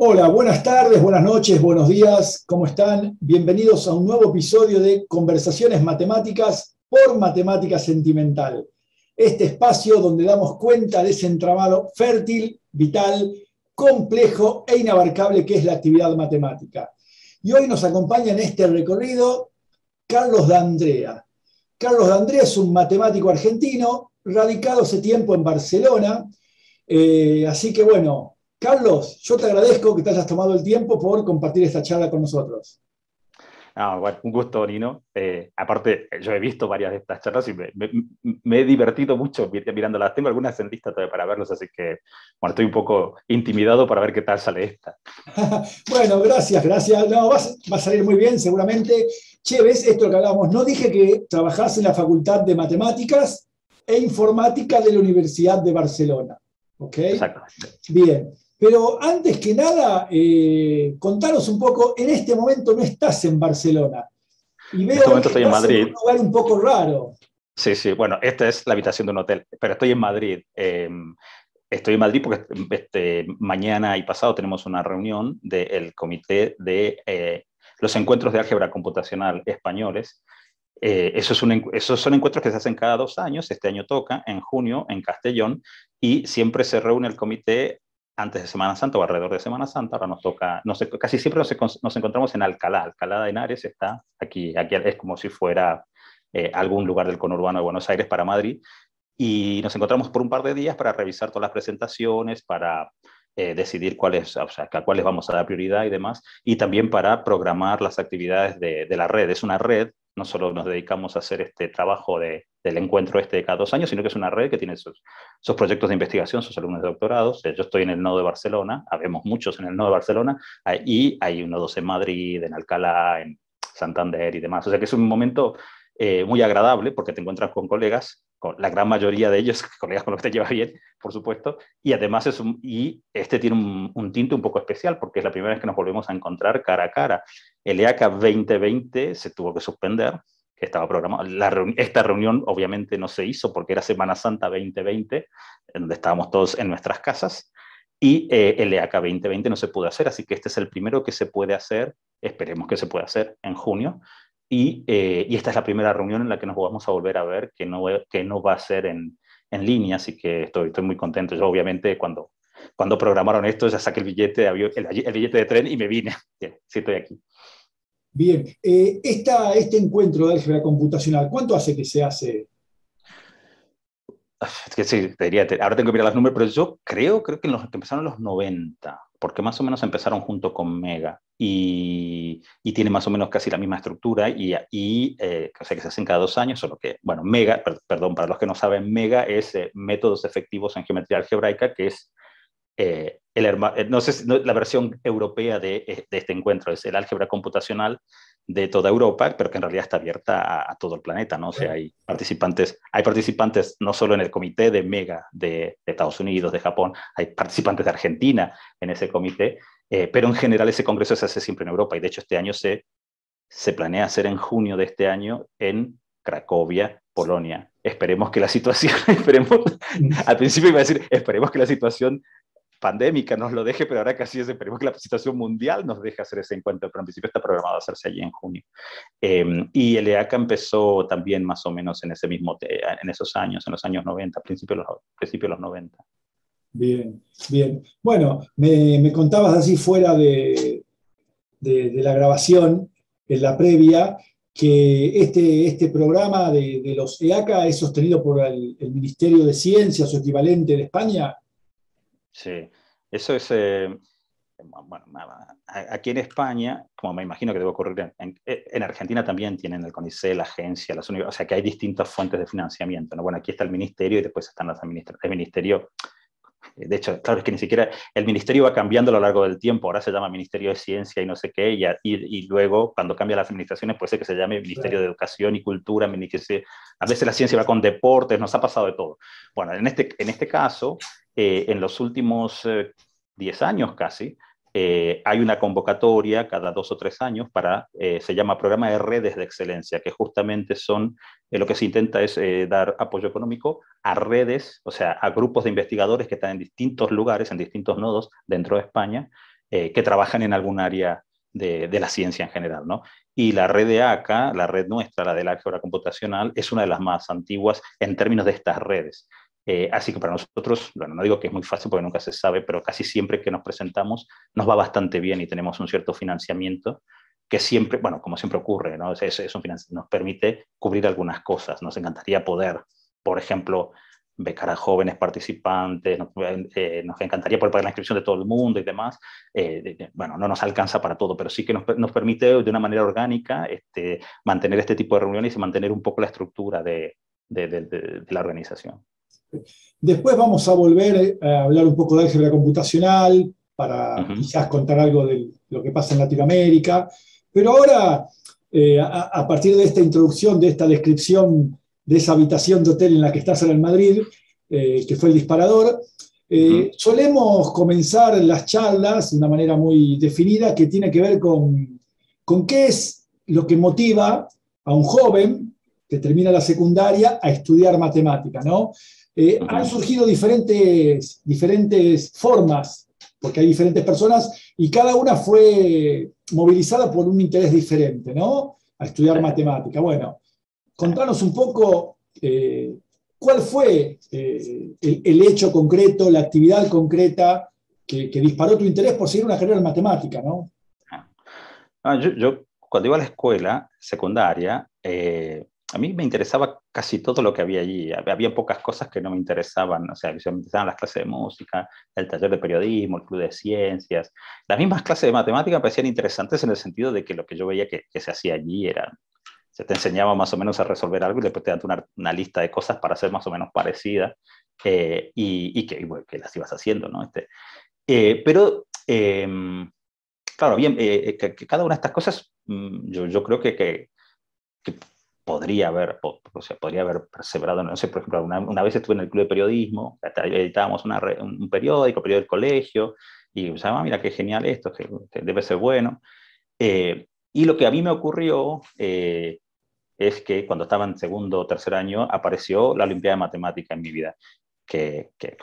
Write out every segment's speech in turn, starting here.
Hola, buenas tardes, buenas noches, buenos días, ¿cómo están? Bienvenidos a un nuevo episodio de Conversaciones Matemáticas por Matemática Sentimental. Este espacio donde damos cuenta de ese entramado fértil, vital, complejo e inabarcable que es la actividad matemática. Y hoy nos acompaña en este recorrido Carlos D'Andrea. Carlos D'Andrea es un matemático argentino, radicado hace tiempo en Barcelona. Así que bueno, Carlos, yo te agradezco que te hayas tomado el tiempo por compartir esta charla con nosotros. Bueno, un gusto, Nino. Aparte, yo he visto varias de estas charlas y me he divertido mucho mirándolas. Tengo algunas en lista todavía para verlos, así que bueno, estoy un poco intimidado para ver qué tal sale esta. Bueno, gracias, gracias. No, va a salir muy bien, seguramente. Che, ¿ves esto que hablábamos? No dije que trabajás en la Facultad de Matemáticas e Informática de la Universidad de Barcelona. ¿Ok? Exactamente. Bien. Pero antes que nada, contanos un poco, en este momento no estás en Barcelona. Y En veo este ahí momento que estoy en estás en un Madrid. lugar un poco raro. Sí, sí, bueno, esta es la habitación de un hotel, pero estoy en Madrid. Estoy en Madrid porque mañana y pasado tenemos una reunión del comité de los encuentros de álgebra computacional españoles. Esos son encuentros que se hacen cada 2 años. Este año toca en junio en Castellón y siempre se reúne el comité antes de Semana Santa o alrededor de Semana Santa. Ahora nos toca, no sé, casi siempre nos encontramos en Alcalá. Alcalá de Henares está aquí es como si fuera algún lugar del conurbano de Buenos Aires para Madrid. Y nos encontramos por un par de días para revisar todas las presentaciones, para decidir cuáles, o sea, a cuáles vamos a dar prioridad y demás, y también para programar las actividades de la red. Es una red, no solo nos dedicamos a hacer este trabajo del encuentro de cada 2 años, sino que es una red que tiene sus proyectos de investigación, sus alumnos de doctorados. Yo estoy en el nodo de Barcelona, habemos muchos en el nodo de Barcelona, y hay nodos en Madrid, en Alcalá, en Santander y demás. O sea que es un momento muy agradable porque te encuentras con colegas, con la gran mayoría de ellos, colegas con los que te llevas bien, por supuesto, y además este tiene un tinte un poco especial porque es la primera vez que nos volvemos a encontrar cara a cara. El EACA 2020 se tuvo que suspender, que estaba programado. Esta reunión obviamente no se hizo porque era Semana Santa 2020, en donde estábamos todos en nuestras casas, y el EACA 2020 no se pudo hacer, así que este es el primero que se puede hacer, esperemos que se pueda hacer en junio, y esta es la primera reunión en la que nos vamos a volver a ver, que no va a ser en línea, así que estoy muy contento. Yo obviamente cuando programaron esto ya saqué el billete de avión, el billete de tren y me vine. Sí, estoy aquí. Bien, este encuentro de álgebra computacional, ¿cuánto hace que se hace? Es que sí, te diría, ahora tengo que mirar los números, pero yo creo que que empezaron en los 90, porque más o menos empezaron junto con Mega y tiene más o menos casi la misma estructura o sea que se hacen cada 2 años, solo que, bueno, Mega, perdón, para los que no saben, Mega es métodos efectivos en geometría algebraica, que es no sé, la versión europea de este encuentro, es el álgebra computacional de toda Europa, pero que en realidad está abierta a todo el planeta, ¿no? O sea, hay participantes no solo en el comité de Mega de Estados Unidos, de Japón, hay participantes de Argentina en ese comité, pero en general ese congreso se hace siempre en Europa, y de hecho este año se planea hacer en junio de este año en Cracovia, Polonia. Esperemos que la situación, al principio iba a decir, esperemos que la situación pandémica nos lo deje, pero ahora casi esperemos que la situación mundial nos deje hacer ese encuentro, pero en principio está programado a hacerse allí en junio. Y el EACA empezó también más o menos en esos años, en los años 90, principios de los 90. Bien, bien. Bueno, me contabas así fuera de la grabación, en la previa, que este programa de los EACA es sostenido por el Ministerio de Ciencias o equivalente de España. Sí, eso es, bueno, aquí en España, como me imagino que debe ocurrir en Argentina también tienen el CONICET, la agencia, las universidades, o sea que hay distintas fuentes de financiamiento, ¿no? Bueno, aquí está el ministerio y después están el ministerio. De hecho, claro, es que ni siquiera el ministerio va cambiando a lo largo del tiempo. Ahora se llama Ministerio de Ciencia y no sé qué, y luego, cuando cambia las administraciones, puede ser que se llame Ministerio de Educación y Cultura. A veces la ciencia va con deportes, nos ha pasado de todo. Bueno, en este caso, en los últimos 10 años casi, hay una convocatoria cada 2 o 3 años se llama Programa de Redes de Excelencia, que justamente lo que se intenta es dar apoyo económico a redes, o sea, a grupos de investigadores que están en distintos lugares, en distintos nodos dentro de España, que trabajan en algún área de la ciencia en general, ¿no? Y la red de ACA, la red nuestra, la del álgebra computacional, es una de las más antiguas en términos de estas redes. Así que para nosotros, bueno, no digo que es muy fácil porque nunca se sabe, pero casi siempre que nos presentamos nos va bastante bien y tenemos un cierto financiamiento que siempre, bueno, como siempre ocurre, ¿no? Nos permite cubrir algunas cosas. Nos encantaría poder, por ejemplo, becar a jóvenes participantes, nos encantaría poder pagar la inscripción de todo el mundo y demás. Bueno, no nos alcanza para todo, pero sí que nos permite de una manera orgánica mantener este tipo de reuniones y mantener un poco la estructura de la organización. Después vamos a volver a hablar un poco de álgebra computacional para quizás contar algo de lo que pasa en Latinoamérica. Pero ahora, a partir de esta introducción, de esta descripción de esa habitación de hotel en la que estás ahora en Madrid, que fue el disparador, solemos comenzar las charlas de una manera muy definida que tiene que ver con qué es lo que motiva a un joven que termina la secundaria a estudiar matemática, ¿no? Han surgido diferentes formas, porque hay diferentes personas, y cada una fue movilizada por un interés diferente, ¿no? A estudiar matemática. Bueno, contanos un poco cuál fue el hecho concreto, la actividad concreta que disparó tu interés por seguir una carrera en matemática, ¿no? Yo cuando iba a la escuela secundaria, a mí me interesaba casi todo lo que había allí. Había pocas cosas que no me interesaban. O sea, me interesaban las clases de música, el taller de periodismo, el club de ciencias. Las mismas clases de matemática me parecían interesantes en el sentido de que lo que yo veía que se hacía allí era... Se te enseñaba más o menos a resolver algo y después te dan una lista de cosas para hacer más o menos parecida bueno, que las ibas haciendo, ¿no? Pero, claro, bien, que cada una de estas cosas yo creo que podría haber perseverado, no sé, por ejemplo, una vez estuve en el club de periodismo, editábamos un periódico del colegio, y pensaba, mira, qué genial esto, que debe ser bueno. Y lo que a mí me ocurrió es que cuando estaba en segundo o tercer año apareció la Olimpiada de Matemática en mi vida,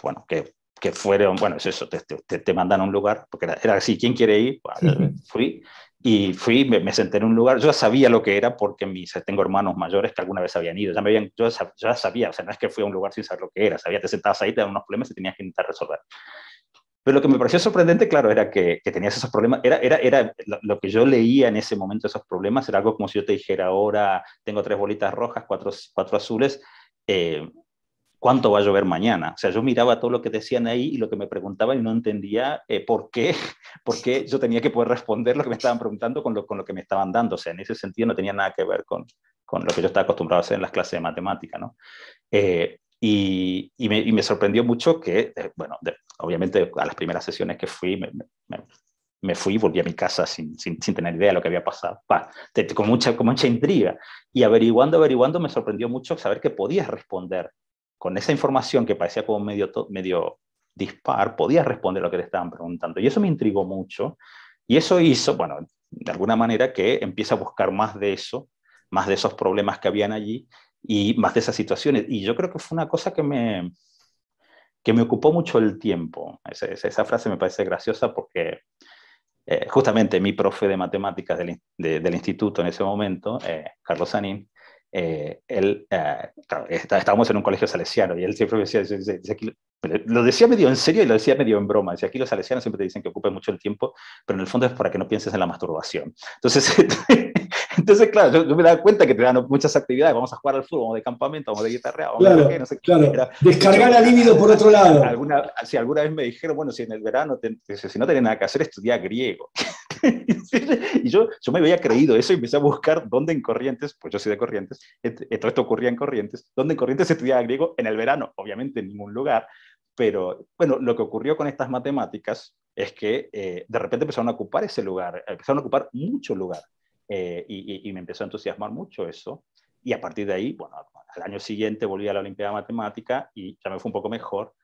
bueno, que fueron, bueno, es eso, te mandan a un lugar, porque era así, ¿quién quiere ir? Bueno, fui, me senté en un lugar, yo ya sabía lo que era porque tengo hermanos mayores que alguna vez habían ido, yo ya sabía, o sea, no es que fui a un lugar sin saber lo que era, sabía, te sentabas ahí, te daban unos problemas y tenías que intentar resolver. Pero lo que me pareció sorprendente, claro, era que tenías esos problemas. Era lo que yo leía en ese momento, esos problemas, era algo como si yo te dijera, ahora tengo 3 bolitas rojas, 4 azules, ¿cuánto va a llover mañana? O sea, yo miraba todo lo que decían ahí y lo que me preguntaban y no entendía por qué yo tenía que poder responder lo que me estaban preguntando con lo que me estaban dando. O sea, en ese sentido no tenía nada que ver con lo que yo estaba acostumbrado a hacer en las clases de matemática, ¿no? Y me sorprendió mucho que, bueno, obviamente a las primeras sesiones que fui, me fui y volví a mi casa sin tener idea de lo que había pasado, con mucha intriga. Y averiguando, me sorprendió mucho saber que podías responder con esa información que parecía como medio dispar, podías responder lo que te estaban preguntando. Y eso me intrigó mucho. Y eso hizo, bueno, de alguna manera que empiece a buscar más de eso, más de esos problemas que habían allí, y más de esas situaciones. Y yo creo que fue una cosa que me ocupó mucho el tiempo. Esa frase me parece graciosa porque justamente mi profe de matemáticas del instituto en ese momento, Carlos Sanín, claro, estábamos en un colegio salesiano y él siempre decía, lo decía medio en serio y lo decía medio en broma. Decía, aquí los salesianos siempre te dicen que ocupes mucho el tiempo, pero en el fondo es para que no pienses en la masturbación. Entonces claro, yo me daba cuenta que te dan muchas actividades, vamos a jugar al fútbol, vamos de campamento, vamos de guitarra, vamos claro, de qué, no sé claro. Era, descargar la libido por otro lado. Alguna vez me dijeron, bueno, si en el verano, si no tenés nada que hacer, estudia griego. Y yo me había creído eso y empecé a buscar dónde en Corrientes, pues yo soy de Corrientes, todo esto ocurría en Corrientes, dónde en Corrientes se estudiaba griego en el verano, obviamente en ningún lugar, pero bueno, lo que ocurrió con estas matemáticas es que de repente empezaron a ocupar ese lugar, empezaron a ocupar mucho lugar, y me empezó a entusiasmar mucho eso, y a partir de ahí, bueno, al año siguiente volví a la Olimpiada de Matemática y ya me fue un poco mejor.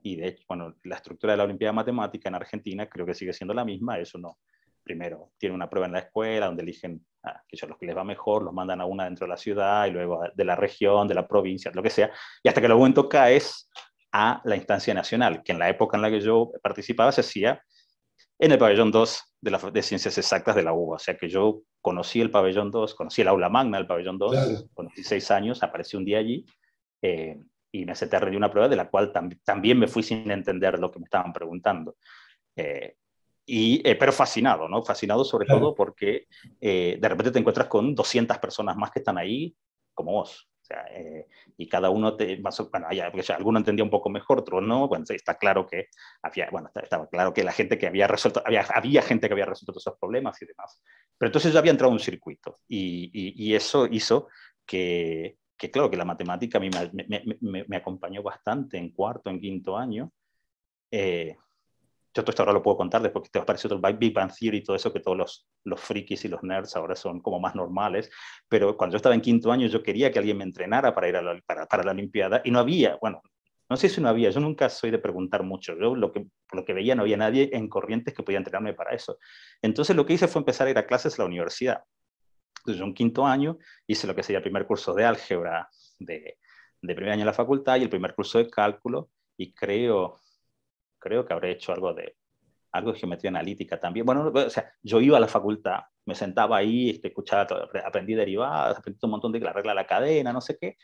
Y de hecho, bueno, la estructura de la Olimpiada de Matemática en Argentina creo que sigue siendo la misma. Eso no. Primero, tiene una prueba en la escuela donde eligen que los que les va mejor, los mandan a una dentro de la ciudad y luego de la región, de la provincia, lo que sea. Y hasta que el momento caes a la instancia nacional, que en la época en la que yo participaba se hacía En el pabellón 2 de Ciencias Exactas de la UBA. O sea que yo conocí el pabellón 2, conocí el aula magna del pabellón 2, claro. con 16 años, aparecí un día allí y me senté a rendir una prueba de la cual también me fui sin entender lo que me estaban preguntando. Pero fascinado, ¿no? Fascinado sobre todo porque de repente te encuentras con 200 personas más que están ahí como vos. O sea, y cada uno alguno entendía un poco mejor, otro no. Bueno, está claro que estaba claro que la gente que había resuelto, había gente que había resuelto todos esos problemas y demás. Pero entonces yo había entrado en un circuito y eso hizo claro, que la matemática a mí me acompañó bastante en cuarto, en quinto año. Yo todo esto ahora lo puedo contar después que te apareció todo el Big Bang Theory y todo eso, que todos los frikis y los nerds ahora son como más normales, pero cuando yo estaba en quinto año yo quería que alguien me entrenara para ir para la Olimpiada y no había, bueno, no sé si no había, yo nunca soy de preguntar mucho, yo lo que veía no había nadie en Corrientes que podía entrenarme para eso. Entonces lo que hice fue empezar a ir a clases a la universidad. Entonces yo en quinto año hice lo que sería el primer curso de álgebra de primer año en la facultad y el primer curso de cálculo y creo que habré hecho algo de geometría analítica también. Bueno, o sea, yo iba a la facultad, me sentaba ahí, escuchaba, aprendí derivadas, aprendí un montón de la regla de la cadena, no sé qué,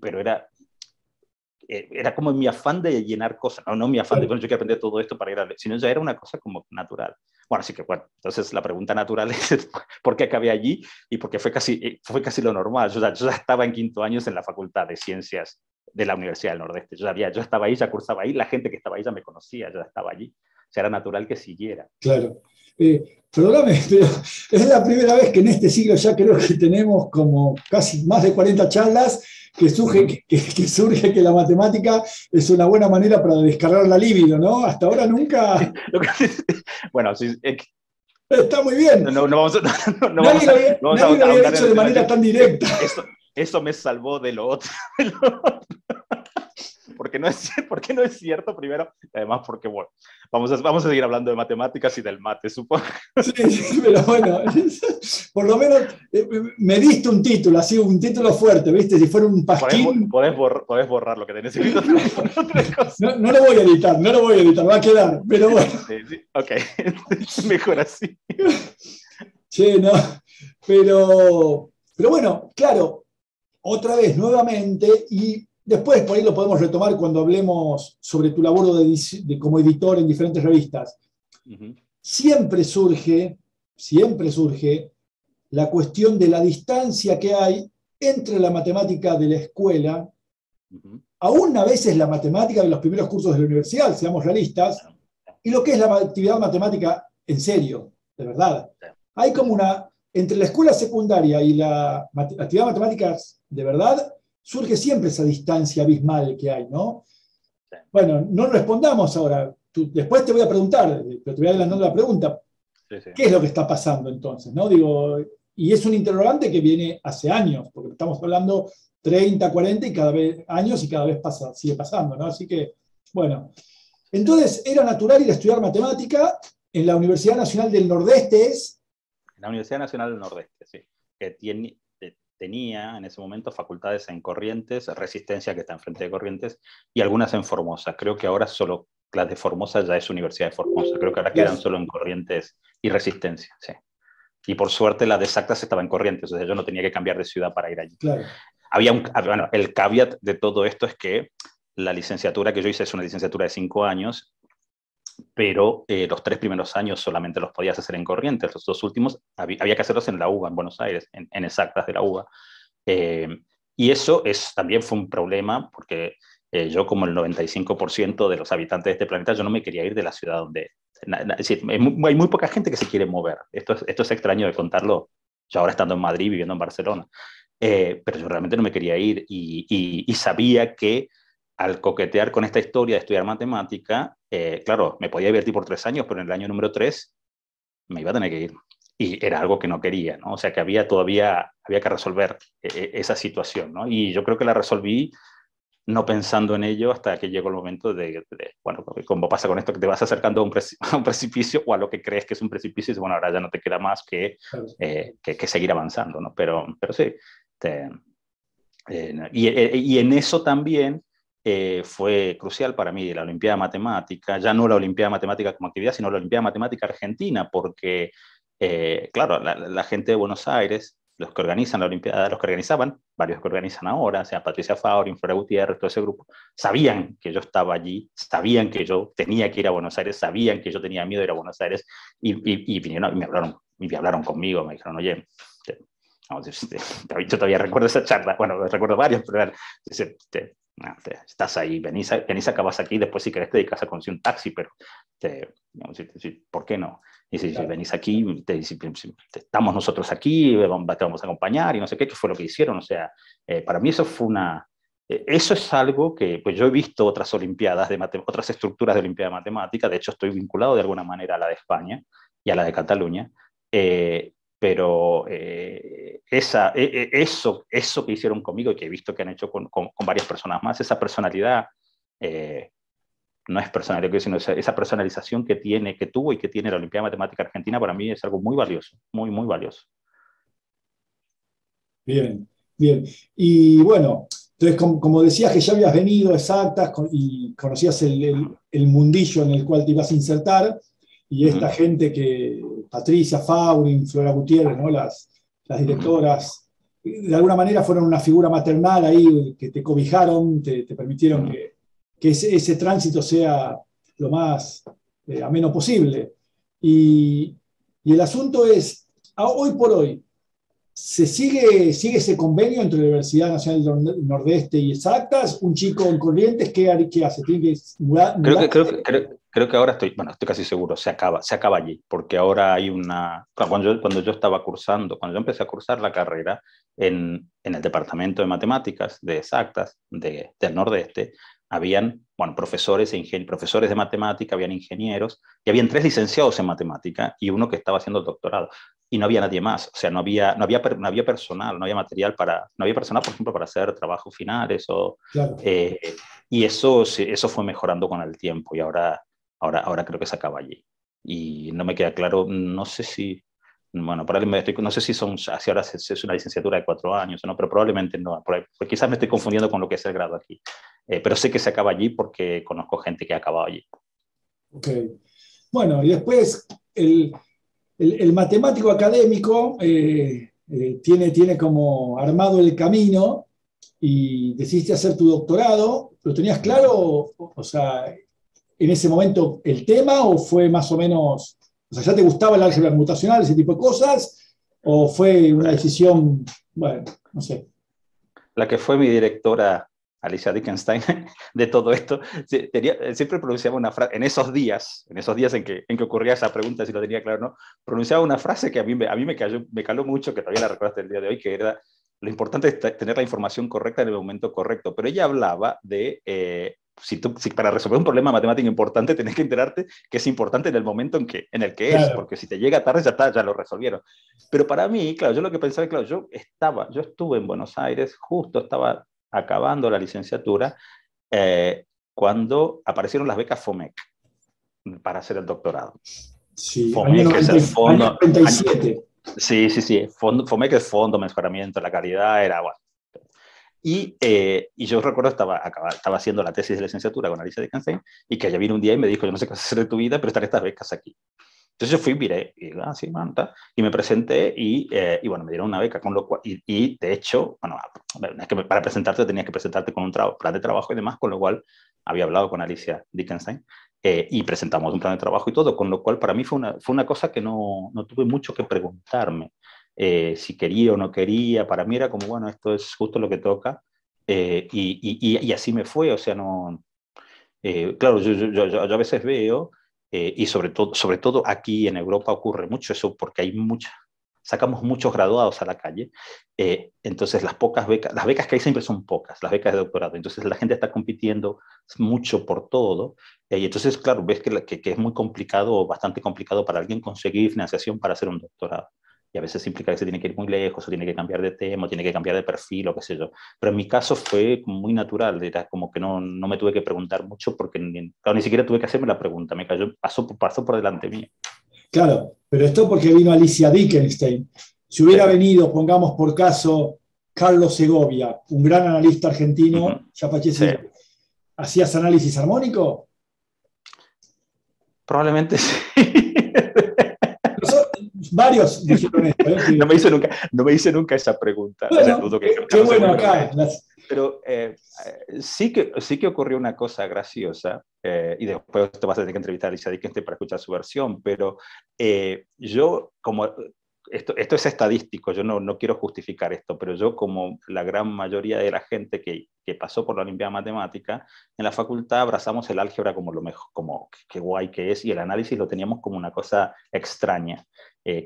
pero era como mi afán de llenar cosas, no mi afán de, bueno, yo quiero aprender todo esto para ir a, sino ya era una cosa como natural. Bueno, así que bueno, entonces la pregunta natural es ¿por qué acabé allí? Y porque fue casi lo normal. Yo ya estaba en quinto año en la Facultad de Ciencias de la Universidad del Nordeste. Yo estaba ahí, ya cursaba ahí, la gente que estaba ahí ya me conocía, ya estaba allí. O sea, era natural que siguiera. Claro. Perdóname, pero es la primera vez que en este siglo ya creo que tenemos como casi más de 40 charlas que surge que la matemática es una buena manera para descargar la libido, ¿no? Hasta ahora nunca... Bueno, sí, está muy bien. No vamos a nadie lo había dicho de manera tan directa. Eso me salvó de lo otro. Porque no es cierto, primero, además porque, bueno, vamos a seguir hablando de matemáticas y del mate, supongo. Sí, pero bueno, por lo menos me diste un título, así, un título fuerte, ¿viste? Si fuera un pasquín... Podés borrar lo que tenés escrito. No lo voy a editar, va a quedar, pero bueno. Sí, ok, mejor así. Sí, no, pero bueno, claro, otra vez, nuevamente, y después por ahí lo podemos retomar cuando hablemos sobre tu labor como editor en diferentes revistas. Uh-huh. Siempre surge la cuestión de la distancia que hay entre la matemática de la escuela, uh-huh, aún a veces la matemática de los primeros cursos de la universidad, seamos realistas, y lo que es la actividad matemática en serio, de verdad. Hay como entre la escuela secundaria y la actividad matemática de verdad, surge siempre esa distancia abismal que hay, ¿no? Bueno, no respondamos ahora. Después te voy a preguntar, pero te voy adelantando la pregunta. Sí. ¿Qué es lo que está pasando entonces? ¿No? Digo, y es un interrogante que viene hace años, porque estamos hablando 30, 40 y cada vez sigue pasando, ¿no? Así que, bueno. Entonces, era natural ir a estudiar matemática en la Universidad Nacional del Nordeste, La Universidad Nacional del Nordeste, sí. Que tenía en ese momento facultades en Corrientes, Resistencia, que está enfrente de Corrientes, y algunas en Formosa. Creo que ahora solo las de Formosa ya es Universidad de Formosa. Creo que ahora quedan solo en Corrientes y Resistencia, sí. Y por suerte la de Exactas estaba en Corrientes, o sea, yo no tenía que cambiar de ciudad para ir allí. Claro. Bueno, el caveat de todo esto es que la licenciatura que yo hice es una licenciatura de 5 años, pero los 3 primeros años solamente los podías hacer en Corrientes, los 2 últimos había que hacerlos en la UBA, en Buenos Aires, en Exactas de la UBA. Y eso también fue un problema, porque yo, como el 95% de los habitantes de este planeta, yo no me quería ir de la ciudad donde... Es decir, hay muy poca gente que se quiere mover. Esto es extraño de contarlo, yo ahora estando en Madrid, viviendo en Barcelona. Pero yo realmente no me quería ir y sabía que al coquetear con esta historia de estudiar matemática, claro, me podía divertir por 3 años, pero en el año número 3 me iba a tener que ir. Y era algo que no quería, ¿no? O sea, que había que resolver esa situación, ¿no? Y yo creo que la resolví no pensando en ello hasta que llegó el momento bueno, como pasa con esto, que te vas acercando a un precipicio o a lo que crees que es un precipicio, y dices, bueno, ahora ya no te queda más que seguir avanzando, ¿no? Pero sí. Y en eso también fue crucial para mí la Olimpiada Matemática, ya no la Olimpiada Matemática como actividad, sino la Olimpiada Matemática Argentina, porque, claro, la gente de Buenos Aires, los que organizan la Olimpiada, los que organizaban, varios que organizan ahora, o sea, Patricia Fauri, Flora Gutiérrez, todo ese grupo, sabían que yo estaba allí, sabían que yo tenía que ir a Buenos Aires, sabían que yo tenía miedo de ir a Buenos Aires, y vinieron y me hablaron conmigo, me dijeron, oye, yo todavía recuerdo esa charla, bueno, recuerdo varios, pero estás ahí, venís acá, vas aquí, después si querés te dedicas a conducir un taxi, pero ¿por qué no? Y si venís aquí, estamos nosotros aquí, te vamos a acompañar y no sé qué fue lo que hicieron. O sea, para mí eso fue eso es algo que pues yo he visto otras olimpiadas, otras estructuras de olimpiada de matemática, de hecho estoy vinculado de alguna manera a la de España y a la de Cataluña, pero eso que hicieron conmigo y que he visto que han hecho con varias personas más, esa personalidad, no es personalidad, sino esa personalización que tuvo y que tiene la Olimpiada Matemática Argentina, para mí es algo muy valioso, muy, muy valioso. Bien, bien. Y bueno, entonces como decías que ya habías venido a Exactas y conocías el mundillo en el cual te ibas a insertar, y esta gente que, Patricia Fauri, Flora Gutiérrez, ¿no? las directoras, de alguna manera fueron una figura maternal ahí, que te cobijaron, te permitieron que ese tránsito sea lo más ameno posible. Y el asunto es, hoy por hoy, ¿se sigue ese convenio entre la Universidad Nacional del Nordeste y Exactas? ¿Un chico en Corrientes qué hace? ¿Tiene que mudar? Creo que ahora estoy casi seguro, se acaba allí, porque ahora hay cuando yo estaba cuando yo empecé a cursar la carrera en el Departamento de Matemáticas de Exactas del Nordeste, habían, profesores de matemática, habían ingenieros, y habían 3 licenciados en matemática y uno que estaba haciendo el doctorado. Y no había nadie más, o sea, no había personal, no había material no había personal, por ejemplo, para hacer trabajos finales, claro. Y eso fue mejorando con el tiempo, y ahora creo que se acaba allí. Y no me queda claro, no sé si, no sé si ahora es una licenciatura de 4 años, ¿no? Pero probablemente no, porque quizás me estoy confundiendo con lo que es el grado aquí. Pero sé que se acaba allí porque conozco gente que ha acabado allí. Ok. Bueno, y después el matemático académico tiene como armado el camino y decidiste hacer tu doctorado. ¿Lo tenías claro? O sea, en ese momento el tema, o fue más o menos, o sea, ya te gustaba el álgebra computacional, ese tipo de cosas, o fue una decisión, bueno, no sé. La que fue mi directora, Alicia Dickenstein, de todo esto, siempre pronunciaba una frase, en esos días en que ocurría esa pregunta, si lo tenía claro o no, pronunciaba una frase que a mí me caló mucho, que todavía la recuerdo hasta el día de hoy, que era, lo importante es tener la información correcta en el momento correcto. Pero ella hablaba de, si para resolver un problema matemático importante tenés que enterarte que es importante en el momento en el que es, porque si te llega tarde ya lo resolvieron. Pero para mí, claro, yo lo que pensaba, claro, yo estuve en Buenos Aires, justo estaba acabando la licenciatura, cuando aparecieron las becas FOMEC para hacer el doctorado. Sí, FOMEC es el fondo... Año 97. Sí. FOMEC es Fondo Mejoramiento de la Calidad, era bueno. Y yo recuerdo, estaba haciendo la tesis de licenciatura con Alicia Dickenstein, y que ella vino un día y me dijo, yo no sé qué vas a hacer de tu vida, pero están estas becas aquí. Entonces yo fui, miré, y me presenté, y bueno, me dieron una beca, con lo cual, y de hecho, bueno, es que para presentarte tenías que presentarte con un plan de trabajo y demás, con lo cual había hablado con Alicia Dickenstein, y presentamos un plan de trabajo y todo, con lo cual para mí fue una cosa que no tuve mucho que preguntarme, si quería o no quería. Para mí era como, bueno, esto es justo lo que toca, y así me fue. O sea, no... claro, yo a veces veo, y sobre todo aquí en Europa ocurre mucho eso, porque sacamos muchos graduados a la calle, entonces las becas que hay siempre son pocas, las becas de doctorado, entonces la gente está compitiendo mucho por todo, y entonces, claro, ves que es muy complicado, bastante complicado para alguien conseguir financiación para hacer un doctorado. Y a veces implica que se tiene que ir muy lejos, o tiene que cambiar de tema, o tiene que cambiar de perfil, o qué sé yo. Pero en mi caso fue muy natural, era como que no me tuve que preguntar mucho, porque ni siquiera tuve que hacerme la pregunta, pasó por delante mío. Claro, pero esto porque vino Alicia Dickenstein. Si hubiera venido, pongamos por caso, Carlos Segovia, un gran analista argentino, ya fallecido, ¿Hacías análisis armónico? Probablemente sí. Varios dijeron esto. No me hice nunca esa pregunta. Bueno, o sea, dudo que qué bueno acá. Pero sí que ocurrió una cosa graciosa, y después te vas a tener que entrevistar a Alicia Dickinson para escuchar su versión, pero yo, como esto es estadístico, yo no quiero justificar esto, pero yo, como la gran mayoría de la gente que pasó por la Olimpiada Matemática, en la facultad abrazamos el álgebra como lo mejor, como qué guay que es, y el análisis lo teníamos como una cosa extraña,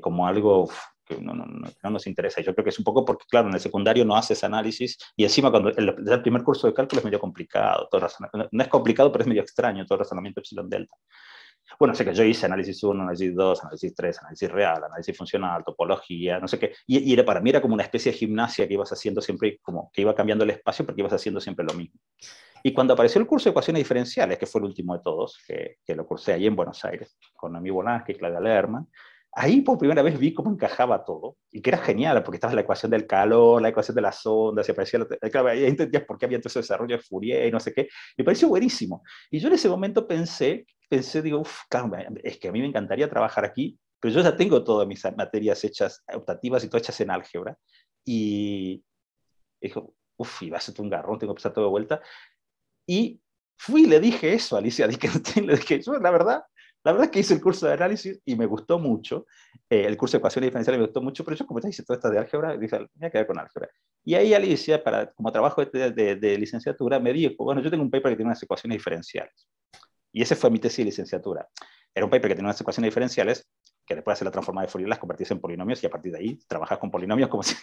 como algo que no nos interesa. Y yo creo que es un poco porque, claro, en el secundario no haces análisis, y encima cuando el primer curso de cálculo es medio complicado, no es complicado, pero es medio extraño todo el razonamiento epsilon delta. Bueno, sé que yo hice análisis 1, análisis 2, análisis 3, análisis real, análisis funcional, topología, no sé qué, y para mí era como una especie de gimnasia que ibas haciendo siempre, como que iba cambiando el espacio porque ibas haciendo siempre lo mismo. Y cuando apareció el curso de ecuaciones diferenciales, que fue el último de todos, que lo cursé allí en Buenos Aires, con Noemí Bonansky y Claudia Lerman, ahí por primera vez vi cómo encajaba todo, y que era genial, porque estaba la ecuación del calor, la ecuación de las ondas, y aparecía, claro, ahí entendías por qué había todo ese desarrollo de Fourier y no sé qué, me pareció buenísimo. Y yo en ese momento pensé, digo, claro, es que a mí me encantaría trabajar aquí, pero yo ya tengo todas mis materias hechas, optativas y todas hechas en álgebra, y dijo, iba a ser un garrón, tengo que empezar todo de vuelta, y fui y le dije eso a Alicia Dickinson, le dije, yo la verdad es que hice el curso de análisis y me gustó mucho, el curso de ecuaciones diferenciales me gustó mucho, pero yo, como ya hice toda esta de álgebra, dije, me voy a quedar con álgebra. Y ahí Alicia, como trabajo de licenciatura, me dijo, bueno, yo tengo un paper que tiene unas ecuaciones diferenciales. Y ese fue mi tesis de licenciatura. Era un paper que tenía unas ecuaciones diferenciales, que después de hacer la transformada de Fourier las convertís en polinomios, y a partir de ahí trabajas con polinomios como si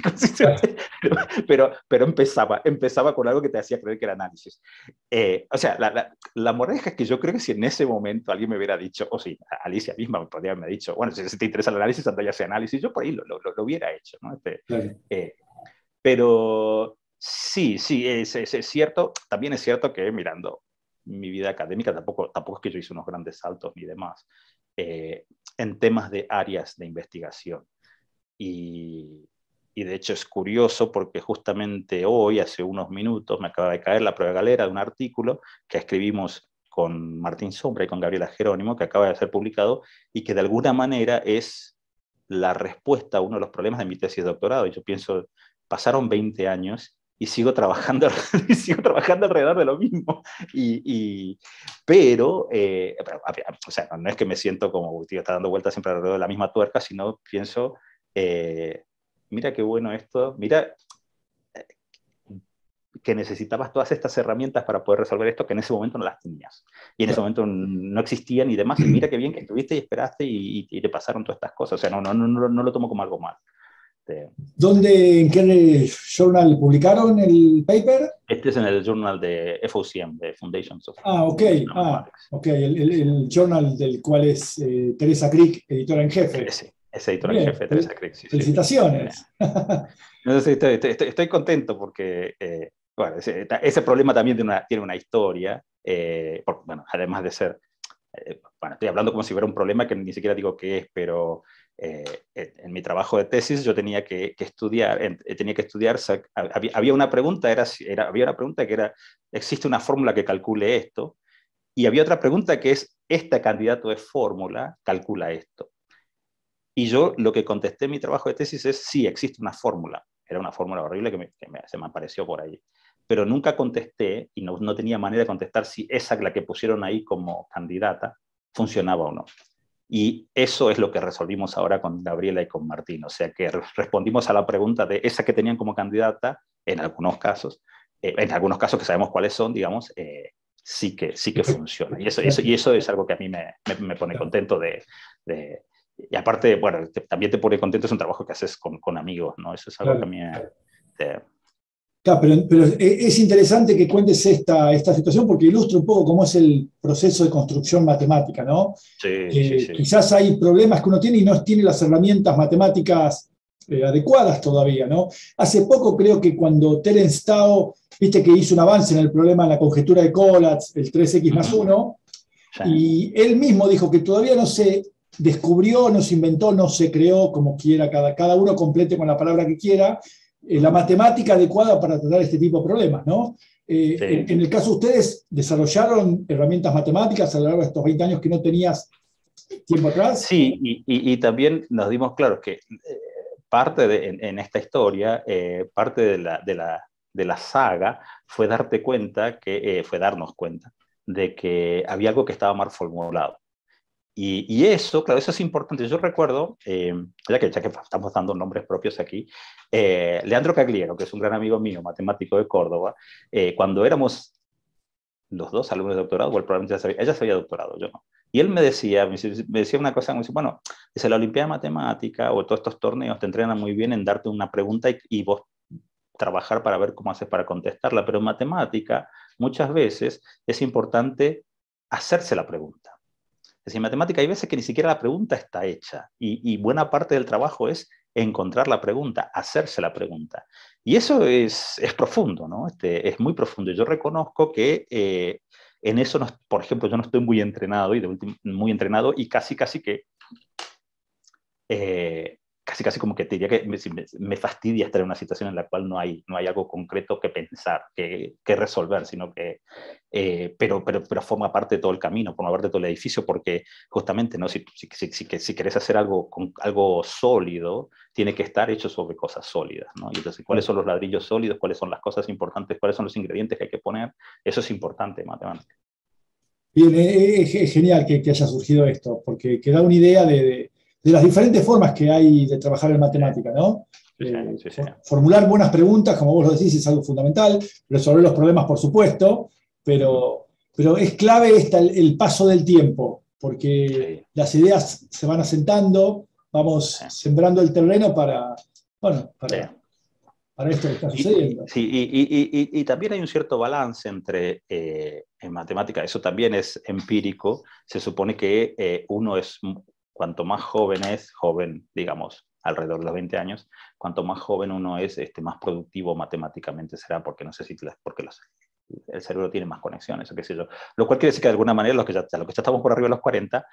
pero empezaba con algo que te hacía creer que era análisis. O sea, la moraleja es que yo creo que si en ese momento alguien me hubiera dicho, o si Alicia misma me podría haberme dicho, bueno, si te interesa el análisis, anda ya sea análisis, yo por ahí lo hubiera hecho, ¿no? Claro. Pero sí, es cierto, también es cierto que mirando mi vida académica, tampoco es que yo hice unos grandes saltos ni demás, en temas de áreas de investigación. Y de hecho es curioso porque justamente hoy, hace unos minutos, me acaba de caer la prueba galera de un artículo que escribimos con Martín Sombra y con Gabriela Jerónimo, que acaba de ser publicado, y que de alguna manera es la respuesta a uno de los problemas de mi tesis de doctorado. Y yo pienso, pasaron 20 años y sigo trabajando alrededor de lo mismo. Pero, o sea, no es que me siento como, tío, está dando vueltas siempre alrededor de la misma tuerca, sino pienso, mira qué bueno esto, mira que necesitabas todas estas herramientas para poder resolver esto, que en ese momento no las tenías. Y en ese momento no existían y demás, y mira qué bien que estuviste y esperaste y te pasaron todas estas cosas. O sea, no lo tomo como algo mal. ¿En qué journal publicaron el paper? Este es en el journal de FOCM, de Foundations of ok. El journal del cual es Teresa Crick, editora en jefe. Es editora en jefe, Teresa Crick. Sí, felicitaciones. Sí. Entonces, estoy contento porque, bueno, ese problema también tiene una historia, porque, bueno, además de ser, bueno, estoy hablando como si fuera un problema que ni siquiera digo qué es, pero en mi trabajo de tesis yo tenía que estudiar, había una pregunta, había una pregunta que era, ¿existe una fórmula que calcule esto? Y había otra pregunta que es, ¿este candidato de fórmula calcula esto? Y yo lo que contesté en mi trabajo de tesis es, sí, existe una fórmula. Era una fórmula horrible que se me apareció por ahí. Pero nunca contesté, y no tenía manera de contestar si la que pusieron ahí como candidata funcionaba o no. Y eso es lo que resolvimos ahora con Gabriela y con Martín. O sea, que respondimos a la pregunta de esa que tenían como candidata, en algunos casos que sabemos cuáles son, digamos, sí que funciona. Y eso es algo que a mí me pone contento y aparte, bueno, también te pone contento, es un trabajo que haces con amigos, ¿no? Eso es algo que a mí Claro, pero es interesante que cuentes esta situación porque ilustra un poco cómo es el proceso de construcción matemática, ¿no? Sí. Quizás hay problemas que uno tiene y no tiene las herramientas matemáticas adecuadas todavía, ¿no? Hace poco creo que cuando Terence Tao, viste que hizo un avance en el problema de la conjetura de Collatz, el 3x más 1, y él mismo dijo que todavía no se descubrió, no se inventó, no se creó, como quiera, cada uno complete con la palabra que quiera, la matemática adecuada para tratar este tipo de problemas, ¿no? Sí. En el caso de ustedes, ¿desarrollaron herramientas matemáticas a lo largo de estos 20 años que no tenías tiempo atrás? Sí, y también nos dimos claro que parte en esta historia, parte de la saga fue darte cuenta fue darnos cuenta de que había algo que estaba mal formulado. Y eso, claro, eso es importante. Yo recuerdo, ya que estamos dando nombres propios aquí, Leandro Cagliero, que es un gran amigo mío, matemático de Córdoba, cuando éramos los dos alumnos de doctorado, o probablemente ella se había doctorado, yo no. Y él me decía una cosa, me dice, bueno, dice, la Olimpiada de Matemática o todos estos torneos te entrenan muy bien en darte una pregunta y vos trabajar para ver cómo haces para contestarla, pero en matemática muchas veces es importante hacerse la pregunta. Es decir, en matemática hay veces que ni siquiera la pregunta está hecha y buena parte del trabajo es encontrar la pregunta, hacerse la pregunta. Y eso es profundo, ¿no? Es muy profundo. Yo reconozco que en eso, no, por ejemplo, yo no estoy muy entrenado muy entrenado y casi que casi como que te diría que me fastidia estar en una situación en la cual no hay algo concreto que pensar, que resolver, sino que, pero forma parte de todo el camino, forma parte de todo el edificio, porque justamente, ¿no? si querés hacer algo sólido, tiene que estar hecho sobre cosas sólidas, ¿no? Y entonces, ¿cuáles son los ladrillos sólidos? ¿Cuáles son las cosas importantes? ¿Cuáles son los ingredientes que hay que poner? Eso es importante en matemáticas. Bien, es genial que haya surgido esto, porque da una idea de las diferentes formas que hay de trabajar en matemática, ¿no? Sí. Formular buenas preguntas, como vos lo decís, es algo fundamental, resolver los problemas, por supuesto, pero es clave el paso del tiempo, porque las ideas se van asentando, vamos sembrando el terreno para esto que está sucediendo. Y también hay un cierto balance entre, en matemática, eso también es empírico, se supone que uno es, cuanto más joven, digamos, alrededor de los 20 años, cuanto más joven uno es, más productivo matemáticamente será, porque el cerebro tiene más conexiones, o qué sé yo. Lo cual quiere decir que de alguna manera los que ya estamos por arriba de los 40,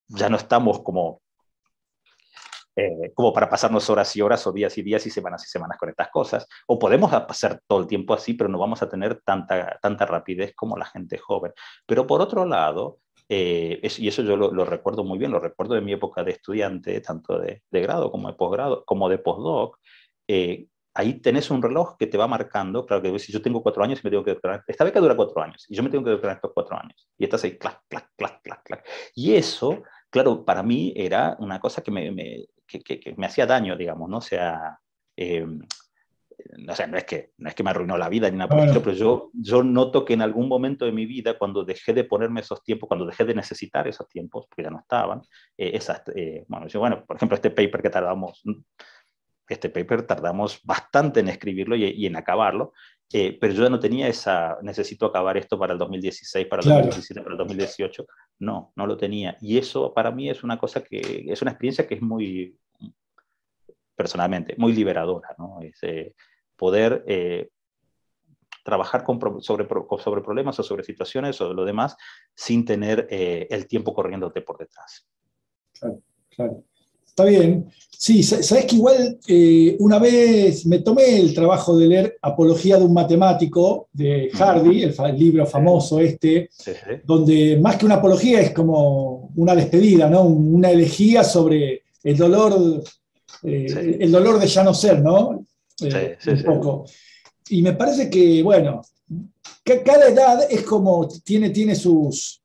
ya no estamos como para pasarnos horas y horas o días y días y semanas con estas cosas. O podemos pasar todo el tiempo así, pero no vamos a tener tanta rapidez como la gente joven. Pero por otro lado, y eso yo lo recuerdo muy bien, lo recuerdo de mi época de estudiante, tanto de grado como de posgrado, como de postdoc, ahí tenés un reloj que te va marcando, claro que si yo tengo 4 años y me tengo que doctorar, esta beca dura 4 años, y yo me tengo que doctorar estos 4 años, y estás ahí, clac, clac, clac, clac, clac. Y eso, claro, para mí era una cosa que me hacía daño, digamos, ¿no? O sea, no es que me arruinó la vida ni nada por el estilo, pero yo noto que en algún momento de mi vida, cuando dejé de ponerme esos tiempos, cuando dejé de necesitar esos tiempos, porque ya no estaban, por ejemplo, este paper tardamos bastante en escribirlo y en acabarlo, pero yo ya no tenía necesito acabar esto para el 2016, para el 2017, para el 2018, no lo tenía. Y eso para mí es una cosa es una experiencia que es muy, personalmente, muy liberadora, ¿no? Es poder trabajar sobre problemas o sobre situaciones o lo demás sin tener el tiempo corriéndote por detrás. Claro. Está bien. Sí, sabes que igual una vez me tomé el trabajo de leer Apología de un matemático de Hardy, el libro famoso donde más que una apología es como una despedida, ¿no? Una elegía sobre el dolor de ya no ser, ¿no? Un poco. Y me parece que, bueno, cada edad es como tiene sus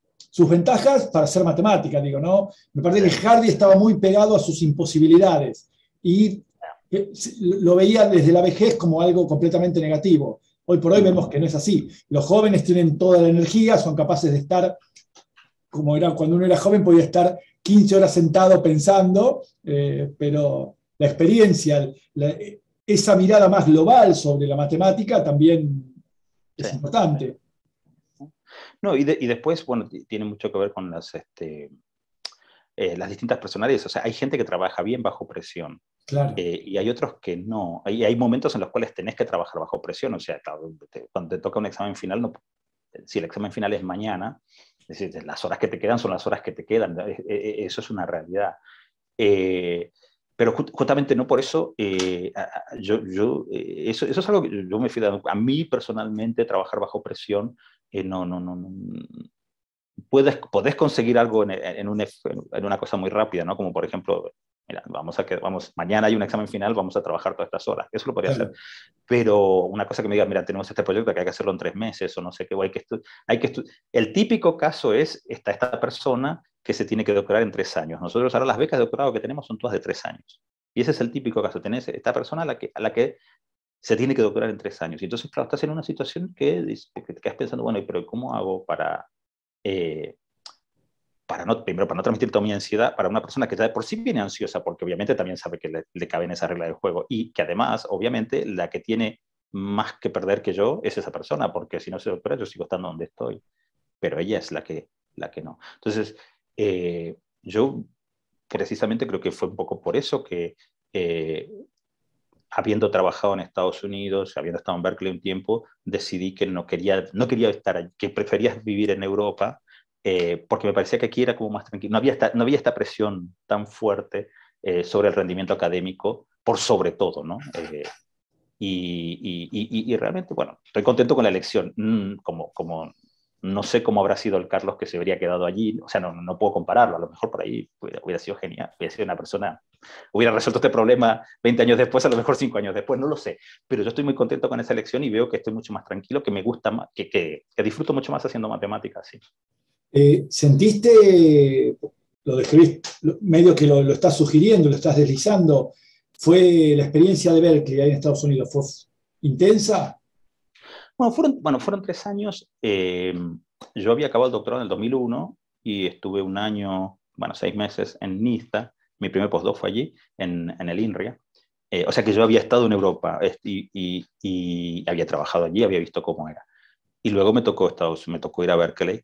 ventajas para hacer matemática, digo, ¿no? Me parece que Hardy estaba muy pegado a sus imposibilidades y lo veía desde la vejez como algo completamente negativo. Hoy por hoy vemos que no es así. Los jóvenes tienen toda la energía, son capaces de estar, como era cuando uno era joven, podía estar 15 horas sentado pensando, pero la experiencia, esa mirada más global sobre la matemática también es importante. No, y después, bueno, tiene mucho que ver con las distintas personalidades. O sea, hay gente que trabaja bien bajo presión. Claro. Y hay otros que no. Hay momentos en los cuales tenés que trabajar bajo presión. O sea, cuando te toca un examen final, si el examen final es mañana, es decir, las horas que te quedan son las horas que te quedan. Eso es una realidad. pero justamente no por eso, eso es algo que yo me fui dando. A mí personalmente, trabajar bajo presión, no. Podés conseguir algo en una cosa muy rápida, ¿no? Como por ejemplo, mira, mañana hay un examen final, vamos a trabajar todas estas horas. Eso lo podría hacer. Pero una cosa que me diga, mira, tenemos este proyecto que hay que hacerlo en 3 meses o no sé qué, o el típico caso es esta persona que se tiene que doctorar en 3 años. Nosotros ahora las becas de doctorado que tenemos son todas de 3 años. Y ese es el típico caso. Tenés esta persona a la que se tiene que doctorar en 3 años. Y entonces, claro, estás en una situación que estás pensando, bueno, pero ¿cómo hago eh, primero, para no transmitir toda mi ansiedad para una persona que ya de por sí viene ansiosa, porque obviamente también sabe que le cabe en esa regla del juego, y que además, obviamente, la que tiene más que perder que yo es esa persona, porque si no se doctora, yo sigo estando donde estoy, pero ella es la que no. Entonces, yo precisamente creo que fue un poco por eso que, habiendo trabajado en Estados Unidos, habiendo estado en Berkeley un tiempo, decidí que no quería estar allí, que prefería vivir en Europa, porque me parecía que aquí era como más tranquilo. No había esta presión tan fuerte sobre el rendimiento académico, por sobre todo, ¿no? Y realmente, bueno, estoy contento con la elección. Como no sé cómo habrá sido el Carlos que se habría quedado allí, o sea, no puedo compararlo, a lo mejor por ahí hubiera sido genial, hubiera sido una persona, hubiera resuelto este problema 20 años después, a lo mejor 5 años después, no lo sé, pero yo estoy muy contento con esa elección y veo que estoy mucho más tranquilo, que me gusta más, que disfruto mucho más haciendo matemáticas, sí. ¿Sentiste, lo describís, medio que lo estás sugiriendo, lo estás deslizando, fue la experiencia de Berkeley ahí en Estados Unidos, fue intensa? Fueron 3 años. Yo había acabado el doctorado en el 2001 y estuve un año, 6 meses en NISTA. Mi primer postdoc fue allí, en el INRIA. O sea que yo había estado en Europa y había trabajado allí, había visto cómo era. Y luego me tocó ir a Berkeley.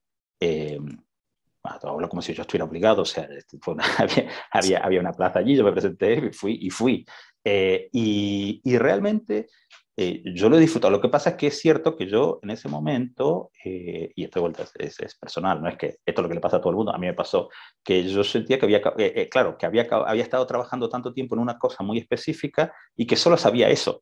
Hablo como si yo estuviera obligado, o sea, había una plaza allí, yo me presenté y fui. Y realmente yo lo he disfrutado. Lo que pasa es que es cierto que yo en ese momento, y esto de vuelta es personal, no es que esto es lo que le pasa a todo el mundo, a mí me pasó que yo sentía que claro, que había estado trabajando tanto tiempo en una cosa muy específica y que solo sabía eso.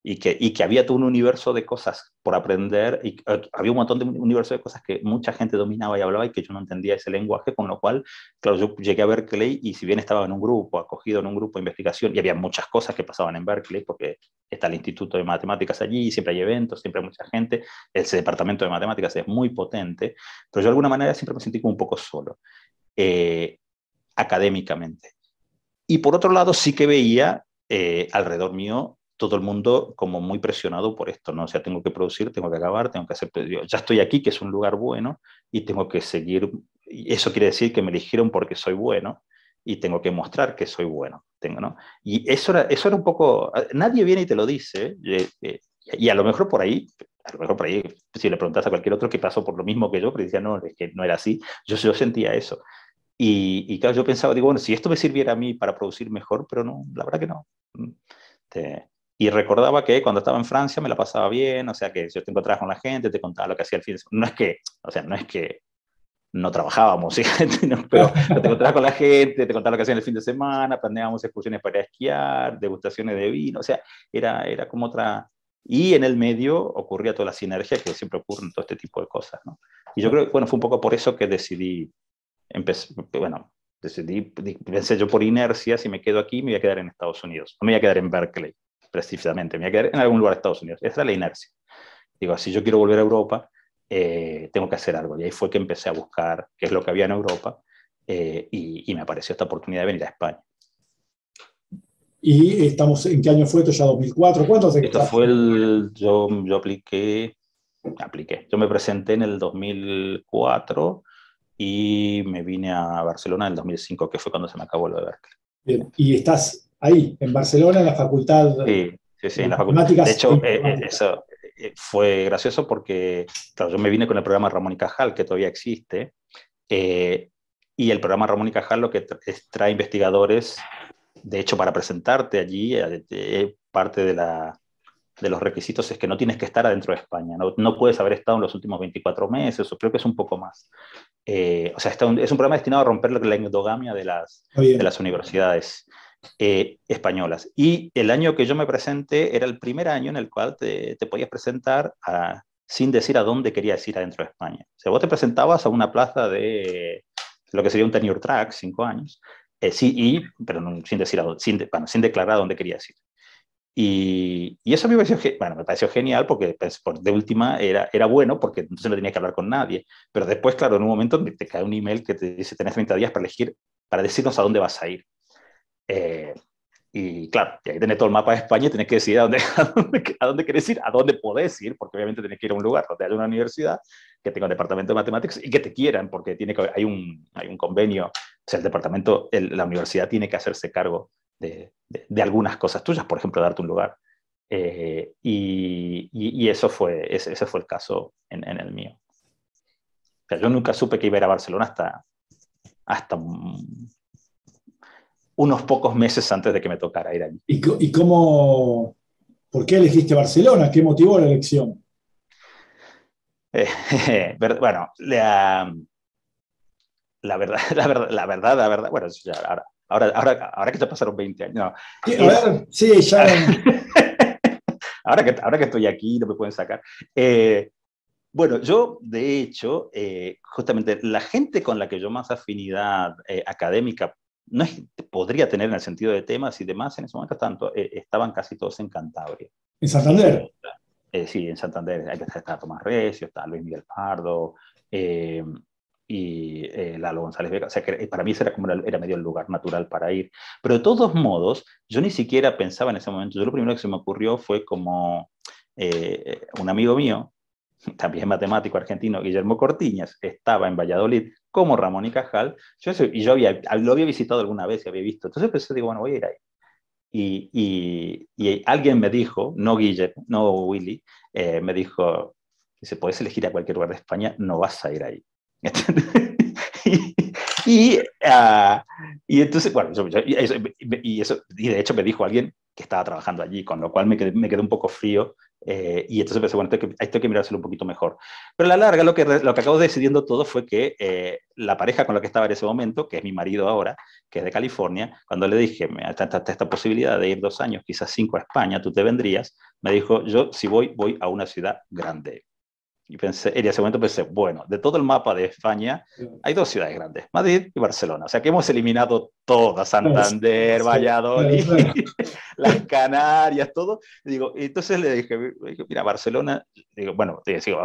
Y que había todo un universo de cosas por aprender, y había un montón de universo de cosas que mucha gente dominaba y hablaba y que yo no entendía ese lenguaje, con lo cual, claro, yo llegué a Berkeley y si bien estaba en un grupo, acogido en un grupo de investigación, y había muchas cosas que pasaban en Berkeley, porque está el Instituto de Matemáticas allí, siempre hay eventos, siempre hay mucha gente, ese departamento de matemáticas es muy potente, pero yo de alguna manera siempre me sentí como un poco solo, académicamente. Y por otro lado, sí que veía alrededor mío todo el mundo como muy presionado por esto, ¿no? O sea, tengo que producir, tengo que acabar, tengo que hacer... Ya estoy aquí, que es un lugar bueno, y tengo que seguir... Y eso quiere decir que me eligieron porque soy bueno, y tengo que mostrar que soy bueno, ¿no? Y eso era un poco... Nadie viene y te lo dice, y a lo mejor por ahí, si le preguntas a cualquier otro que pasó por lo mismo que yo, pero decía, no, es que no era así, yo sentía eso. Y claro, yo pensaba, digo, bueno, si esto me sirviera a mí para producir mejor, pero no, la verdad que no. Y recordaba que cuando estaba en Francia me la pasaba bien, o sea, que yo te encontraba con la gente, te contaba lo que hacía el fin de semana. No es que no trabajábamos, ¿sí? Pero te encontrabas con la gente, te contaba lo que hacían el fin de semana, planeábamos excursiones para esquiar, degustaciones de vino, o sea, era como otra... Y en el medio ocurría toda la sinergia que siempre ocurre en todo este tipo de cosas, ¿no? Y yo creo que, bueno, fue un poco por eso que pensé yo por inercia, si me quedo aquí, me voy a quedar en Estados Unidos. No me voy a quedar en Berkeley, precisamente. Me voy a quedar en algún lugar de Estados Unidos. Esa era la inercia. Digo, si yo quiero volver a Europa, tengo que hacer algo. Y ahí fue que empecé a buscar qué es lo que había en Europa, y me apareció esta oportunidad de venir a España. ¿Y en qué año fue esto? ¿Ya 2004? ¿Cuánto hace que Esto estás? fue yo apliqué. Yo me presenté en el 2004 y me vine a Barcelona en el 2005, que fue cuando se me acabó lo de Berkeley. Bien. ¿Y estás ahí, en Barcelona, en la facultad Sí, de en la facultad. matemáticas? De hecho, eso fue gracioso porque, claro, yo me vine con el programa Ramón y Cajal, que todavía existe, y el programa Ramón y Cajal lo que trae investigadores, de hecho, para presentarte allí, parte de los requisitos es que no tienes que estar adentro de España, no puedes haber estado en los últimos 24 meses, o creo que es un poco más. O sea, es un programa destinado a romper la endogamia de las universidades. españolas. Y el año que yo me presenté era el primer año en el cual te podías presentar sin decir a dónde querías ir adentro de España. O sea, vos te presentabas a una plaza de lo que sería un tenure track, 5 años, sí, pero no, sin decir sin declarar a dónde querías ir. Y eso me pareció genial porque pues, de última era bueno porque entonces no tenía que hablar con nadie. Pero después, claro, en un momento te cae un email que te dice tenés 30 días para elegir, para decirnos a dónde vas a ir. Eh, y claro, y ahí tenés todo el mapa de España y tenés que decidir a dónde querés ir, a dónde podés ir, porque obviamente tenés que ir a un lugar donde haya una universidad que tenga un departamento de matemáticas y que te quieran, porque hay un convenio, o sea, el departamento, la universidad tiene que hacerse cargo de algunas cosas tuyas, por ejemplo, darte un lugar. Y ese fue el caso en el mío. O sea, yo nunca supe que iba a ir a Barcelona hasta unos pocos meses antes de que me tocara ir allí. ¿Y cómo, por qué elegiste Barcelona? ¿Qué motivó la elección? Bueno, la verdad, bueno, ya, ahora que ya pasaron 20 años, no, Sí, a ver, sí, ya. ahora que estoy aquí, no me pueden sacar. Bueno, yo, de hecho, justamente la gente con la que yo más afinidad académica no es, podría tener en el sentido de temas y demás, en ese momento estaban casi todos en Cantabria. ¿En Santander? Sí, en Santander está Tomás Recio, está Luis Miguel Pardo, y Lalo González Vega. O sea, que para mí ese era medio el lugar natural para ir. Pero de todos modos, yo ni siquiera pensaba en ese momento. Yo lo primero que se me ocurrió fue como un amigo mío, también matemático argentino, Guillermo Cortiñas, estaba en Valladolid como Ramón y Cajal. Yo lo había visitado alguna vez y había visto. Entonces pensé, digo, bueno, voy a ir ahí. Y alguien me dijo, no Guillermo, no Willy, me dijo, si puedes elegir a cualquier lugar de España, no vas a ir ahí. y, y, uh, y entonces, bueno, y de hecho me dijo alguien que estaba trabajando allí, con lo cual me quedé un poco frío, y entonces pensé, bueno, esto hay que mirárselo un poquito mejor. Pero a la larga lo que acabo decidiendo todo fue que la pareja con la que estaba en ese momento, que es mi marido ahora, que es de California, cuando le dije, esta posibilidad de ir 2 años, quizás 5 a España, ¿tú te vendrías? Me dijo, yo si voy a una ciudad grande. Y en ese momento pensé, bueno, de todo el mapa de España hay 2 ciudades grandes, Madrid y Barcelona. O sea que hemos eliminado todas, Santander, Valladolid, las Canarias, todo. Y entonces le dije, mira, Barcelona, digo, bueno, digo,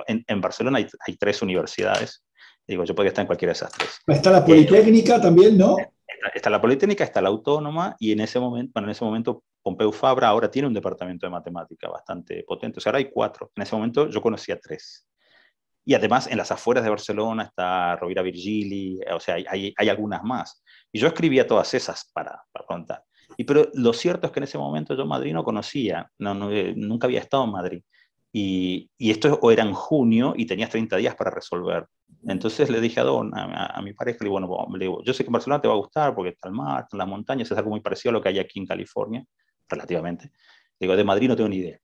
en Barcelona hay 3 universidades. Digo, yo podría estar en cualquiera de esas 3. Está la Politécnica también, ¿no? Está la Politécnica, está la Autónoma, y en ese momento Pompeu Fabra ahora tiene un departamento de matemática bastante potente. O sea, ahora hay 4. En ese momento yo conocía 3. Y además en las afueras de Barcelona está Rovira Virgili, o sea, hay algunas más. Y yo escribía todas esas para contar. Pero lo cierto es que en ese momento yo Madrid no conocía, nunca había estado en Madrid. Y esto era en junio y tenías 30 días para resolver. Entonces le dije a mi pareja, le digo, yo sé que en Barcelona te va a gustar porque está el mar, están las montañas, es algo muy parecido a lo que hay aquí en California, relativamente. Le digo, de Madrid no tengo ni idea.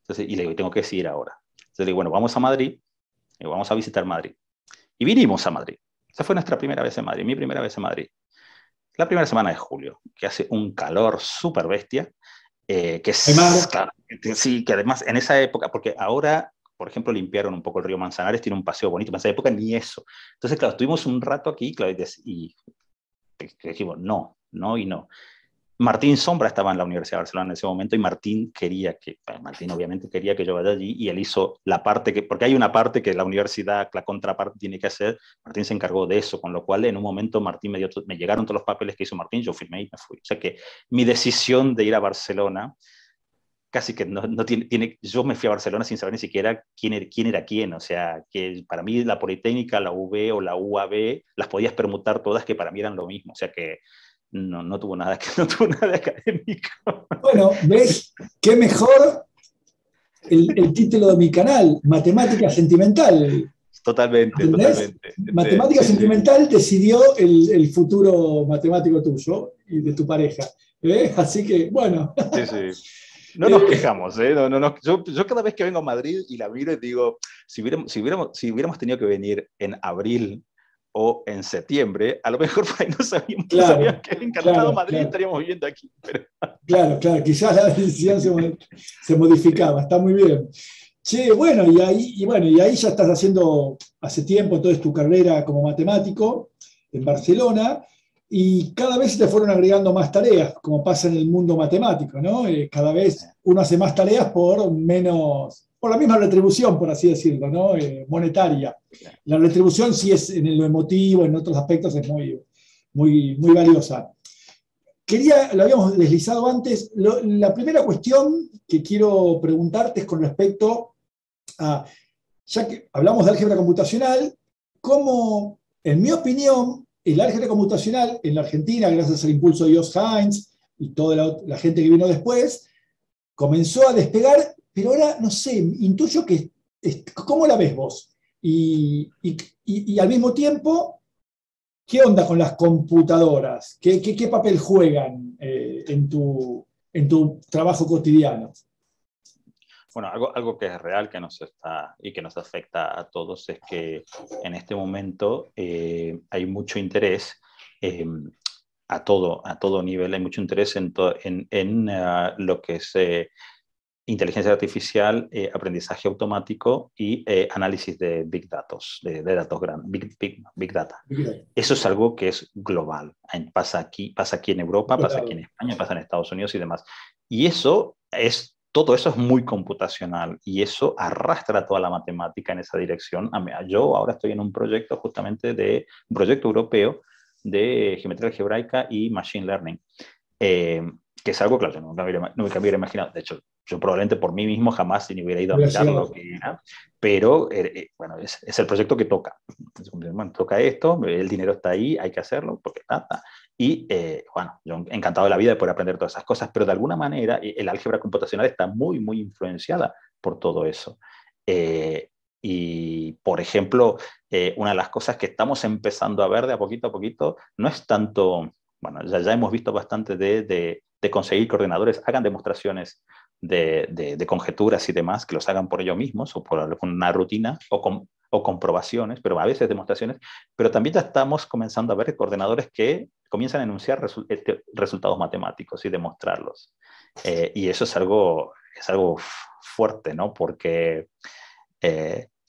Entonces, y le digo, tengo que ir ahora. Entonces le digo, bueno, vamos a Madrid, vamos a visitar Madrid. Y vinimos a Madrid. Esa fue nuestra primera vez en Madrid, mi primera vez en Madrid. La primera semana de julio, que hace un calor súper bestia, que es, claro, sí, que además en esa época, porque ahora, por ejemplo, limpiaron un poco el río Manzanares, tiene un paseo bonito, en esa época ni eso. Entonces, claro, estuvimos un rato aquí, claro, y dijimos, no, no y no. Martín Sombra estaba en la Universidad de Barcelona en ese momento y Martín obviamente quería que yo vaya allí, y él hizo la parte porque hay una parte que la universidad, la contraparte tiene que hacer. Martín se encargó de eso, con lo cual en un momento Martín me llegaron todos los papeles que hizo Martín, yo firmé y me fui. O sea que mi decisión de ir a Barcelona casi que no tiene, yo me fui a Barcelona sin saber ni siquiera quién era quién. O sea, que para mí la Politécnica, la UB o la UAB, las podías permutar todas, que para mí eran lo mismo. O sea que no tuvo nada académico. Bueno, ¿ves? Qué mejor el título de mi canal, Matemática Sentimental. Totalmente, totalmente. Matemática Sentimental decidió el futuro matemático tuyo y de tu pareja. Así que, bueno. Sí, sí. No nos quejamos, ¿eh? Yo cada vez que vengo a Madrid y la miro y digo, si hubiéramos tenido que venir en abril o en septiembre, a lo mejor por ahí no sabíamos, que había encantado Madrid y estaríamos viviendo aquí. Pero... Claro, quizás la decisión se modificaba, está muy bien. Che, bueno, y ahí ya estás haciendo hace tiempo entonces tu carrera como matemático en Barcelona, y cada vez se te fueron agregando más tareas, como pasa en el mundo matemático, ¿no? Cada vez uno hace más tareas por la misma retribución, por así decirlo, ¿no? Monetaria. La retribución sí es en lo emotivo, en otros aspectos es muy, muy, muy valiosa. Lo habíamos deslizado antes, la primera cuestión que quiero preguntarte es con respecto a, ya que hablamos de álgebra computacional, cómo, en mi opinión, el álgebra computacional en la Argentina, gracias al impulso de Josh Hines y toda la gente que vino después, comenzó a despegar, pero ahora, no sé, intuyo que, ¿cómo la ves vos? Y al mismo tiempo, ¿qué onda con las computadoras? ¿Qué papel juegan en tu trabajo cotidiano? Bueno, algo que es real que nos afecta a todos es que en este momento hay mucho interés a todo nivel, hay mucho interés en lo que es inteligencia artificial, aprendizaje automático y análisis de big datos, de datos grandes, big data. Eso es algo que es global. Pasa aquí en Europa, pasa aquí en España, pasa en Estados Unidos y demás. Y todo eso es muy computacional y eso arrastra toda la matemática en esa dirección. Yo ahora estoy en un proyecto justamente un proyecto europeo de geometría algebraica y machine learning, que es algo, claro, yo nunca me hubiera imaginado. De hecho, yo probablemente por mí mismo jamás ni hubiera ido a mirar lo que era, pero bueno, es el proyecto que toca. Bueno, toca esto, el dinero está ahí, hay que hacerlo, porque está. Y bueno, yo encantado de la vida de poder aprender todas esas cosas, pero de alguna manera el álgebra computacional está muy, muy influenciada por todo eso. Y, por ejemplo, una de las cosas que estamos empezando a ver de a poquito no es tanto, bueno, ya hemos visto bastante de conseguir que ordenadores hagan demostraciones de conjeturas y demás, que los hagan por ellos mismos o por una rutina o comprobaciones, pero a veces demostraciones, pero también ya estamos comenzando a ver ordenadores que comienzan a enunciar resultados matemáticos y demostrarlos. Y eso es algo fuerte, ¿no? Porque,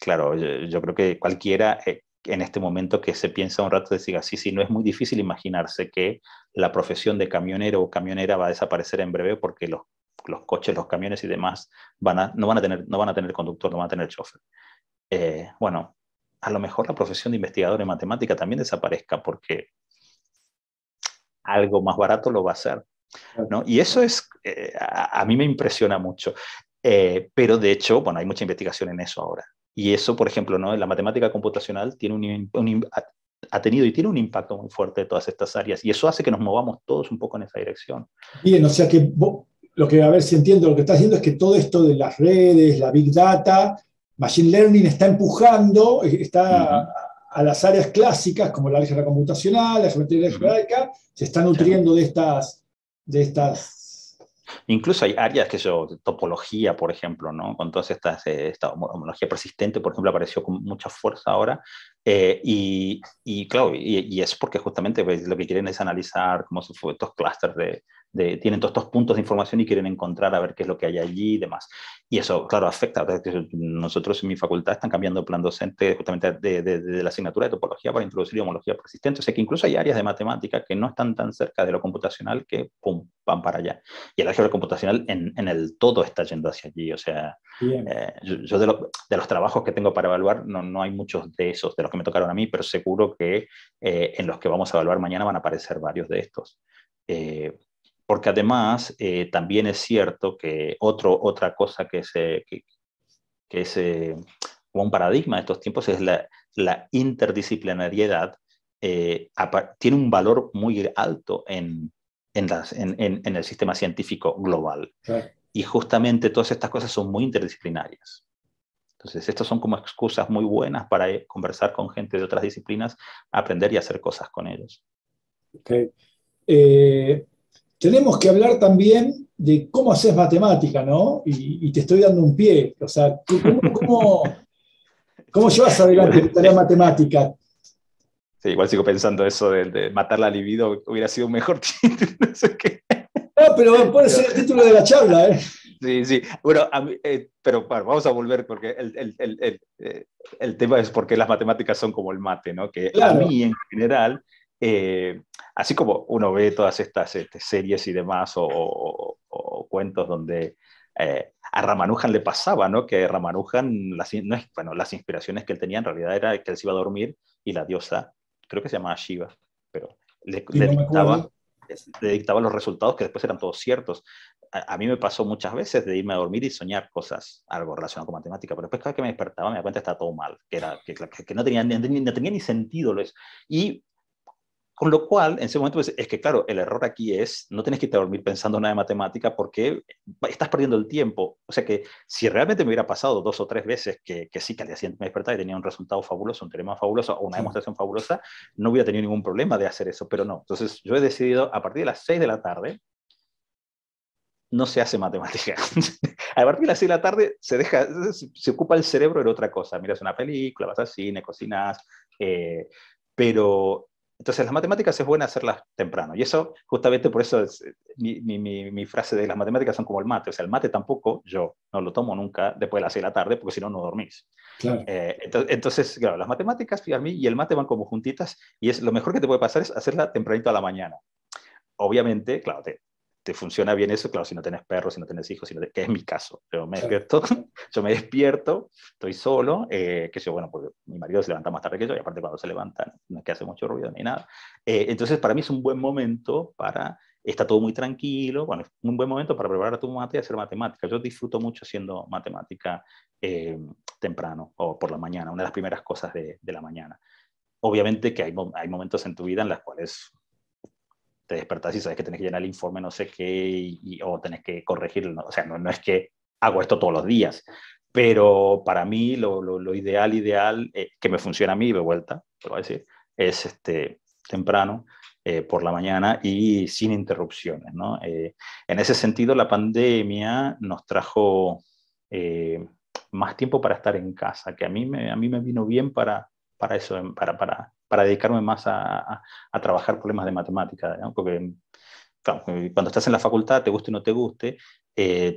claro, yo creo que cualquiera en este momento que se piensa un rato decir así, sí, no es muy difícil imaginarse que la profesión de camionero o camionera va a desaparecer en breve porque los coches, los camiones y demás no van a tener conductor, no van a tener chofer. Bueno, a lo mejor la profesión de investigador en matemática también desaparezca porque algo más barato lo va a hacer, ¿no? Y eso a mí me impresiona mucho. Pero de hecho, bueno, hay mucha investigación en eso ahora. Y eso, por ejemplo, ¿no? La matemática computacional ha tenido y tiene un impacto muy fuerte de todas estas áreas. Y eso hace que nos movamos todos un poco en esa dirección. Bien, o sea que a ver si entiendo, lo que estás diciendo es que todo esto de las redes, la big data, machine learning está empujando, a las áreas clásicas como la álgebra computacional, la geometría algebraica, se está nutriendo de estas... Incluso hay áreas topología, por ejemplo, ¿no? Con todas esta homología persistente, por ejemplo, apareció con mucha fuerza ahora. Y claro, y es porque justamente lo que quieren es analizar cómo se fue estos clústeres tienen todos estos puntos de información y quieren encontrar a ver qué es lo que hay allí y demás. Y eso, claro, afecta. Nosotros en mi facultad están cambiando el plan docente justamente de la asignatura de topología para introducir homología persistente. O sea que incluso hay áreas de matemática que no están tan cerca de lo computacional que, pum, van para allá. Y el álgebra computacional en el todo está yendo hacia allí. O sea, yo de los trabajos que tengo para evaluar, no hay muchos de esos, de los que me tocaron a mí, pero seguro que en los que vamos a evaluar mañana van a aparecer varios de estos. Porque además también es cierto que otra cosa que es como un paradigma de estos tiempos es la interdisciplinariedad. Tiene un valor muy alto en el sistema científico global. Claro. Y justamente todas estas cosas son muy interdisciplinarias. Entonces, estas son como excusas muy buenas para conversar con gente de otras disciplinas, aprender y hacer cosas con ellos. Okay. Tenemos que hablar también de cómo haces matemática, ¿no? Y te estoy dando un pie. O sea, ¿cómo llevas adelante tu tarea matemática? Sí, igual sigo pensando eso de matar la libido, hubiera sido un mejor título, no sé qué. No, pero puede ser el título de la charla, ¿eh? Sí, sí. Bueno, pero bueno, vamos a volver porque el tema es por qué las matemáticas son como el mate, ¿no? Que a Claro, mí en general, así como uno ve todas estas series y demás o cuentos donde a Ramanujan le pasaba, ¿no? Que Ramanujan, no es, bueno, las inspiraciones que él tenía en realidad era que él se iba a dormir y la diosa, creo que se llamaba Shiva, pero le, y le no me dictaba acuerdo. le dictaba los resultados que después eran todos ciertos. A mí me pasó muchas veces de irme a dormir y soñar cosas, algo relacionado con matemática, pero después cada vez que me despertaba me daba cuenta que estaba todo mal, que no tenía, no tenía ni sentido. Y con lo cual, en ese momento, pues, es que claro, el error aquí es, no tienes que irte a dormir pensando nada de matemática porque estás perdiendo el tiempo. O sea que si realmente me hubiera pasado 2 o 3 veces que sí, que al día siguiente me despertaba y tenía un resultado fabuloso, un teorema fabuloso o una Sí. demostración fabulosa, no hubiera tenido ningún problema de hacer eso, pero no. Entonces yo he decidido, a partir de las 6 de la tarde, no se hace matemática. A partir de las 6 de la tarde se ocupa el cerebro en otra cosa. Miras una película, vas al cine, cocinas, pero entonces las matemáticas es buena hacerlas temprano. Y eso, justamente por eso es mi frase de las matemáticas son como el mate. O sea, el mate tampoco, yo no lo tomo nunca después de las 6 de la tarde, porque si no, no dormís. Claro. Entonces, claro, las matemáticas a mí y el mate van como juntitas y es lo mejor que te puede pasar es hacerla tempranito a la mañana. Obviamente, claro, te funciona bien eso, claro, si no tenés perros, si no tenés hijos, que es mi caso. Yo me Claro. despierto, yo me despierto, estoy solo, que yo, bueno, porque mi marido se levanta más tarde que yo, y aparte cuando se levanta no es que hace mucho ruido ni nada. Entonces, para mí es un buen momento está todo muy tranquilo, bueno, es un buen momento para preparar tu mate y hacer matemática. Yo disfruto mucho haciendo matemática temprano o por la mañana, una de las primeras cosas de la mañana. Obviamente que hay momentos en tu vida en las cuales te despertás y sabes que tenés que llenar el informe no sé qué o tenés que corregirlo. ¿No? O sea, no es que hago esto todos los días, pero para mí lo ideal, que me funciona a mí de vuelta, te voy a decir, es temprano, por la mañana y sin interrupciones. ¿No? En ese sentido, la pandemia nos trajo más tiempo para estar en casa, que a mí me vino bien para eso, para dedicarme más a trabajar problemas de matemática, ¿no? Porque claro, cuando estás en la facultad, te guste o no te guste,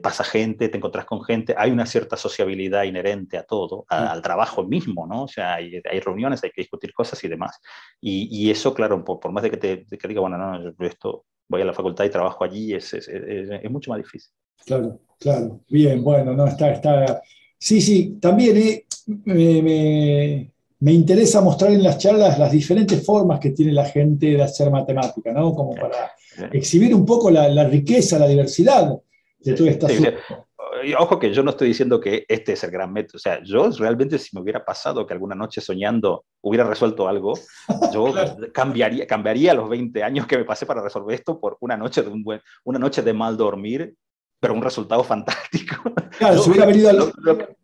pasa gente, te encontrás con gente, hay una cierta sociabilidad inherente a todo, Sí. al trabajo mismo, ¿no? O sea, hay reuniones, hay que discutir cosas y demás. Y eso, claro, por más de que diga, bueno, no, yo esto voy a la facultad y trabajo allí, es mucho más difícil. Claro, claro. Bien, bueno, no, está. Sí, sí, también me interesa mostrar en las charlas las diferentes formas que tiene la gente de hacer matemática, ¿no? Como para Eh, exhibir un poco la riqueza, la diversidad de Sí, todo este sí, o sea, asunto. y ojo que yo no estoy diciendo que este es el gran método. O sea, yo realmente si me hubiera pasado que alguna noche soñando hubiera resuelto algo, yo Claro, cambiaría los 20 años que me pasé para resolver esto por una noche de mal dormir, pero un resultado fantástico. claro, Yo, si hubiera venido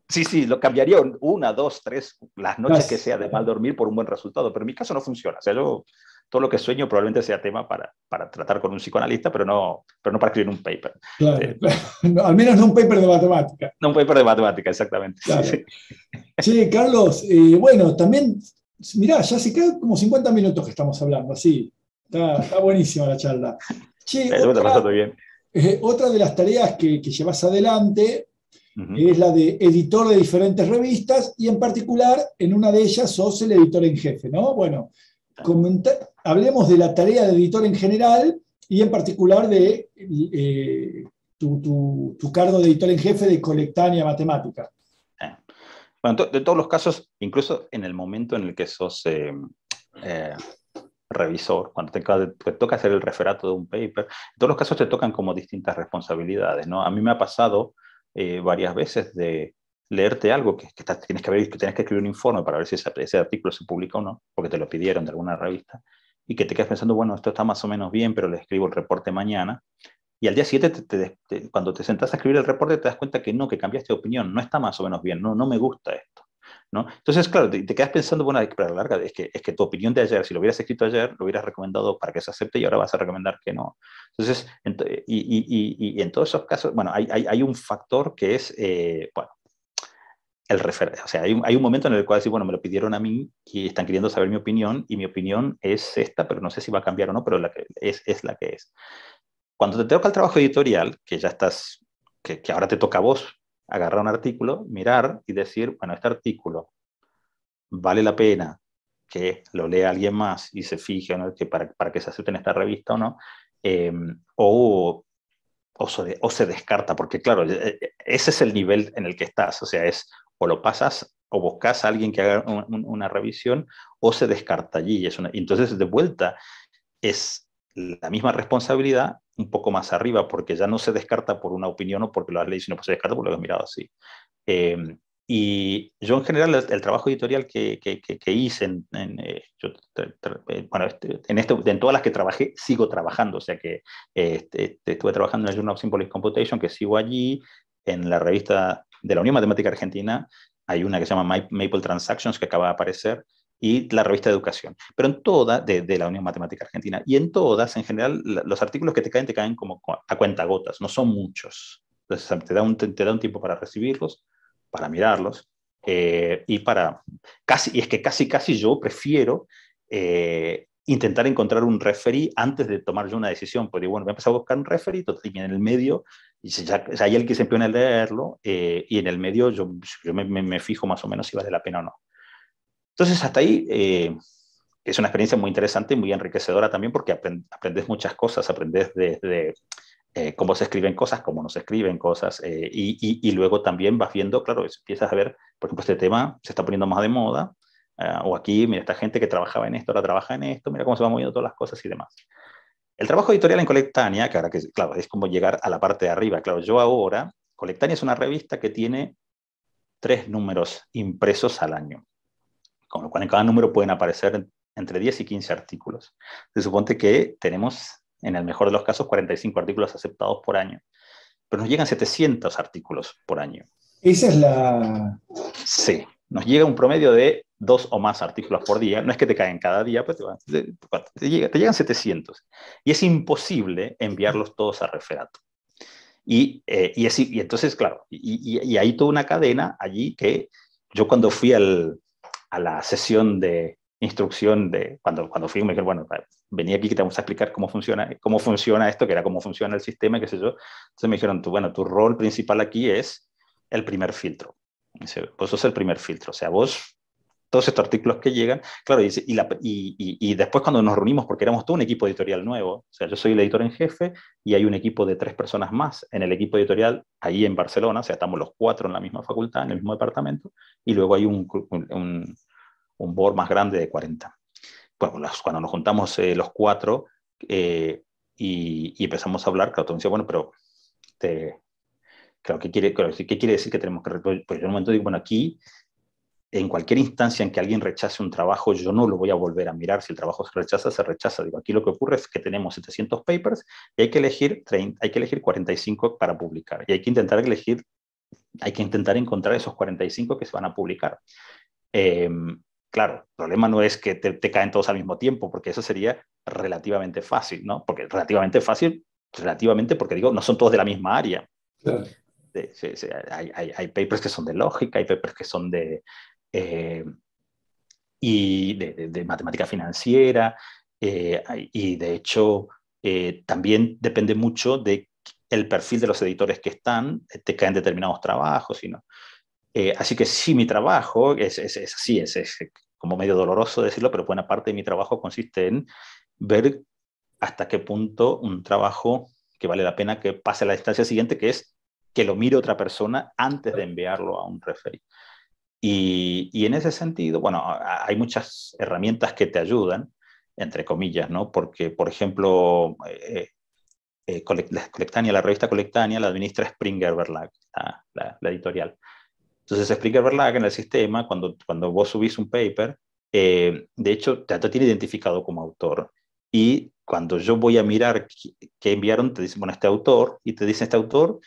sí, sí, lo cambiaría una, dos, tres, las noches que las- sea de mal dormir por un buen resultado, pero en mi caso no funciona. O sea, yo todo lo que sueño probablemente sea tema para tratar con un psicoanalista, pero no para escribir un paper. claro, Eh, no, al menos no un paper de matemática. no, un paper de matemática, exactamente. Sí, Claro. sí. Che, Carlos, bueno, también, mirá, ya se quedan como 50 minutos que estamos hablando, así. Está buenísima la charla. Che, Yo me está pasando bien. otra de las tareas que llevas adelante Uh -huh. es la de editor de diferentes revistas y en particular en una de ellas sos el editor en jefe, ¿no? Bueno, hablemos de la tarea de editor en general y en particular de tu cargo de editor en jefe de Colectánea Matemática. Bueno, de todos los casos, incluso en el momento en el que sos eh, revisor, cuando te toca hacer el referato de un paper, en todos los casos te tocan como distintas responsabilidades, ¿no? A mí me ha pasado varias veces de leerte algo que tienes que escribir un informe para ver si ese artículo se publica o no, porque te lo pidieron de alguna revista, y que te quedas pensando, bueno, esto está más o menos bien, pero le escribo el reporte mañana, y al día siguiente, cuando te sentás a escribir el reporte, te das cuenta que no, que cambiaste de opinión, no está más o menos bien, no me gusta esto. ¿No? Entonces, claro, te quedas pensando, bueno, pero a la larga es que tu opinión de ayer, si lo hubieras escrito ayer, lo hubieras recomendado para que se acepte y ahora vas a recomendar que no. Entonces, y en todos esos casos, bueno, hay un factor que es, bueno, o sea, hay un momento en el cual decir, bueno, me lo pidieron a mí y están queriendo saber mi opinión, y mi opinión es esta, pero no sé si va a cambiar o no, pero es la que es. Cuando te toca el trabajo editorial, que ya estás, que ahora te toca a vos agarrar un artículo, mirar y decir, bueno, este artículo vale la pena que lo lea alguien más y se fije, ¿no?, que para que se acepte en esta revista o no, eh, o, o se descarta, porque claro, ese es el nivel en el que estás, o sea, es o lo pasas o buscas a alguien que haga una revisión, o se descarta allí. Entonces, de vuelta, es la misma responsabilidad un poco más arriba, porque ya no se descarta por una opinión o porque lo has leído, sino que se descarta porque lo has mirado así. Eh, y yo en general el trabajo editorial que hice, bueno, en todas las que trabajé, sigo trabajando, o sea que estuve trabajando en el Journal of Symbolic Computation, que sigo allí, en la revista de la Unión Matemática Argentina, hay una que se llama Maple Transactions, que acaba de aparecer, y la revista de Educación, pero en todas, de la Unión Matemática Argentina, y en todas, en general, los artículos que te caen como a cuentagotas, no son muchos. Entonces te da un tiempo para recibirlos, para mirarlos, y es que casi yo prefiero intentar encontrar un referee antes de tomar yo una decisión, porque bueno, voy a empezar a buscar un referee y en el medio, y ya hay el que se empieza a leerlo, y en el medio yo me fijo más o menos si vale la pena o no. Entonces, hasta ahí es una experiencia muy interesante y muy enriquecedora también, porque aprendes muchas cosas, aprendes desde cómo se escriben cosas, cómo no se escriben cosas, y luego también vas viendo, claro, empiezas a ver, por ejemplo, este tema se está poniendo más de moda, o aquí, mira, esta gente que trabajaba en esto, ahora trabaja en esto, mira cómo se van moviendo todas las cosas y demás. El trabajo editorial en Colectania, que ahora que, claro, es como llegar a la parte de arriba, claro, yo ahora, Colectania es una revista que tiene 3 números impresos al año, con lo cual en cada número pueden aparecer entre 10 y 15 artículos. Se supone que tenemos, en el mejor de los casos, 45 artículos aceptados por año, pero nos llegan 700 artículos por año. Esa es la... Sí, nos llega un promedio de 2 o más artículos por día. No es que te caen cada día, pero te llegan 700. Y es imposible enviarlos todos a referato. Y entonces, claro, y hay toda una cadena allí que yo cuando fui a la sesión de instrucción, cuando fui, me dijeron, bueno, venía aquí que te vamos a explicar cómo funciona esto, que era cómo funciona el sistema, qué sé yo. Entonces me dijeron, tu rol principal aquí es el primer filtro. Dice, vos sos el primer filtro, o sea, vos, todos estos artículos que llegan, claro, y después cuando nos reunimos, porque éramos todo un equipo editorial nuevo, o sea, yo soy el editor en jefe y hay un equipo de 3 personas más en el equipo editorial ahí en Barcelona, o sea, estamos los 4 en la misma facultad, en el mismo departamento, y luego hay un board más grande de 40. Bueno, cuando nos juntamos los 4 y empezamos a hablar, claro, tú me decías, bueno, pero claro, ¿qué quiere decir que tenemos que? Pues yo en un momento digo, bueno, aquí en cualquier instancia en que alguien rechace un trabajo, yo no lo voy a volver a mirar. Si el trabajo se rechaza, se rechaza. Digo, aquí lo que ocurre es que tenemos 700 papers y hay que elegir 45 para publicar. Y hay que intentar encontrar esos 45 que se van a publicar. Claro, el problema no es que te caen todos al mismo tiempo, porque eso sería relativamente fácil, ¿no? Porque relativamente porque digo, no son todos de la misma área. Claro. Hay papers que son de lógica, hay papers que son de matemática financiera, y de hecho también depende mucho del perfil de los editores que están, te caen determinados trabajos, ¿no? Así que sí, mi trabajo es así, es como medio doloroso decirlo, pero buena parte de mi trabajo consiste en ver hasta qué punto un trabajo que vale la pena que pase a la instancia siguiente, que es que lo mire otra persona antes de enviarlo a un referee. Y en ese sentido, bueno, hay muchas herramientas que te ayudan, entre comillas, ¿no? Porque, por ejemplo, Colectania, la revista Colectania la administra Springer Verlag, la editorial. Entonces, Springer Verlag en el sistema, cuando vos subís un paper, de hecho, te tiene identificado como autor. Y cuando yo voy a mirar qué enviaron, te dicen, bueno, este autor, y te dicen este autor,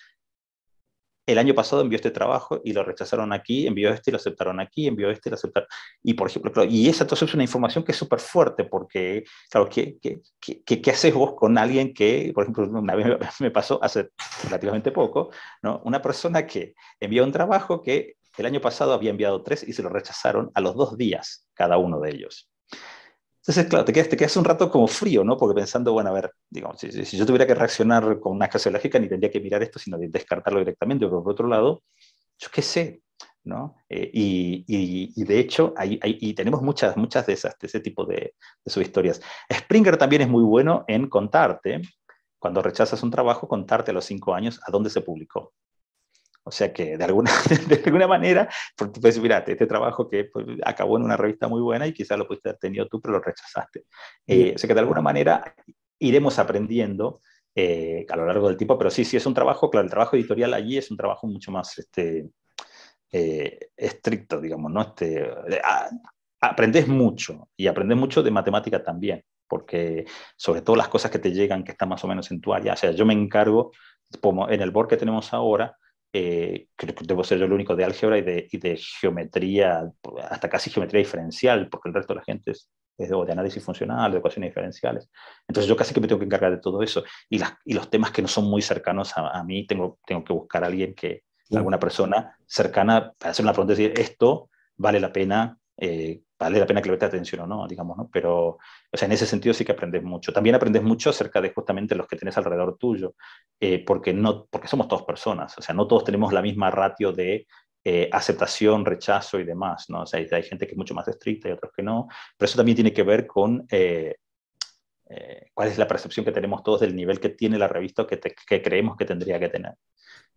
el año pasado envió este trabajo y lo rechazaron aquí, envió este y lo aceptaron aquí, envió este y lo aceptaron. Y, por ejemplo, claro, y esa entonces es una información que es súper fuerte, porque, claro, ¿qué haces vos con alguien que, por ejemplo, una vez me pasó hace relativamente poco, ¿no? Una persona que envió un trabajo que el año pasado había enviado 3 y se lo rechazaron a los 2 días cada uno de ellos. Entonces, claro, te quedas un rato como frío, ¿no? Porque pensando, bueno, a ver, digamos, si yo tuviera que reaccionar con una escasez lógica, ni tendría que mirar esto, sino descartarlo directamente. Pero por otro lado, yo qué sé, ¿no? Y de hecho, y tenemos muchas de ese tipo de subhistorias. Springer también es muy bueno en contarte, cuando rechazas un trabajo, contarte a los 5 años a dónde se publicó. O sea que de alguna, de alguna manera, porque puedes decir, mira, este trabajo que pues, acabó en una revista muy buena y quizás lo pudiste haber tenido tú, pero lo rechazaste. O sea que de alguna manera iremos aprendiendo a lo largo del tiempo, pero sí es un trabajo, claro, el trabajo editorial allí es un trabajo mucho más estricto, digamos, ¿no? Aprendes mucho y aprendes mucho de matemática también, porque sobre todo las cosas que te llegan, que están más o menos en tu área, o sea, yo me encargo, como en el board que tenemos ahora, creo que debo ser yo el único de álgebra y de geometría, hasta casi geometría diferencial, porque el resto de la gente es de análisis funcional, de ecuaciones diferenciales. Entonces yo casi que me tengo que encargar de todo eso. Y los temas que no son muy cercanos a mí, tengo que buscar a alguien alguna persona cercana para hacer una pregunta y decir, esto vale la pena que le preste atención o no, digamos, ¿no? Pero, o sea, en ese sentido sí que aprendes mucho. También aprendes mucho acerca de justamente los que tienes alrededor tuyo, porque somos todos personas, o sea, no todos tenemos la misma ratio de aceptación, rechazo y demás, ¿no? O sea, hay gente que es mucho más estricta y otros que no, pero eso también tiene que ver con cuál es la percepción que tenemos todos del nivel que tiene la revista o que creemos que tendría que tener.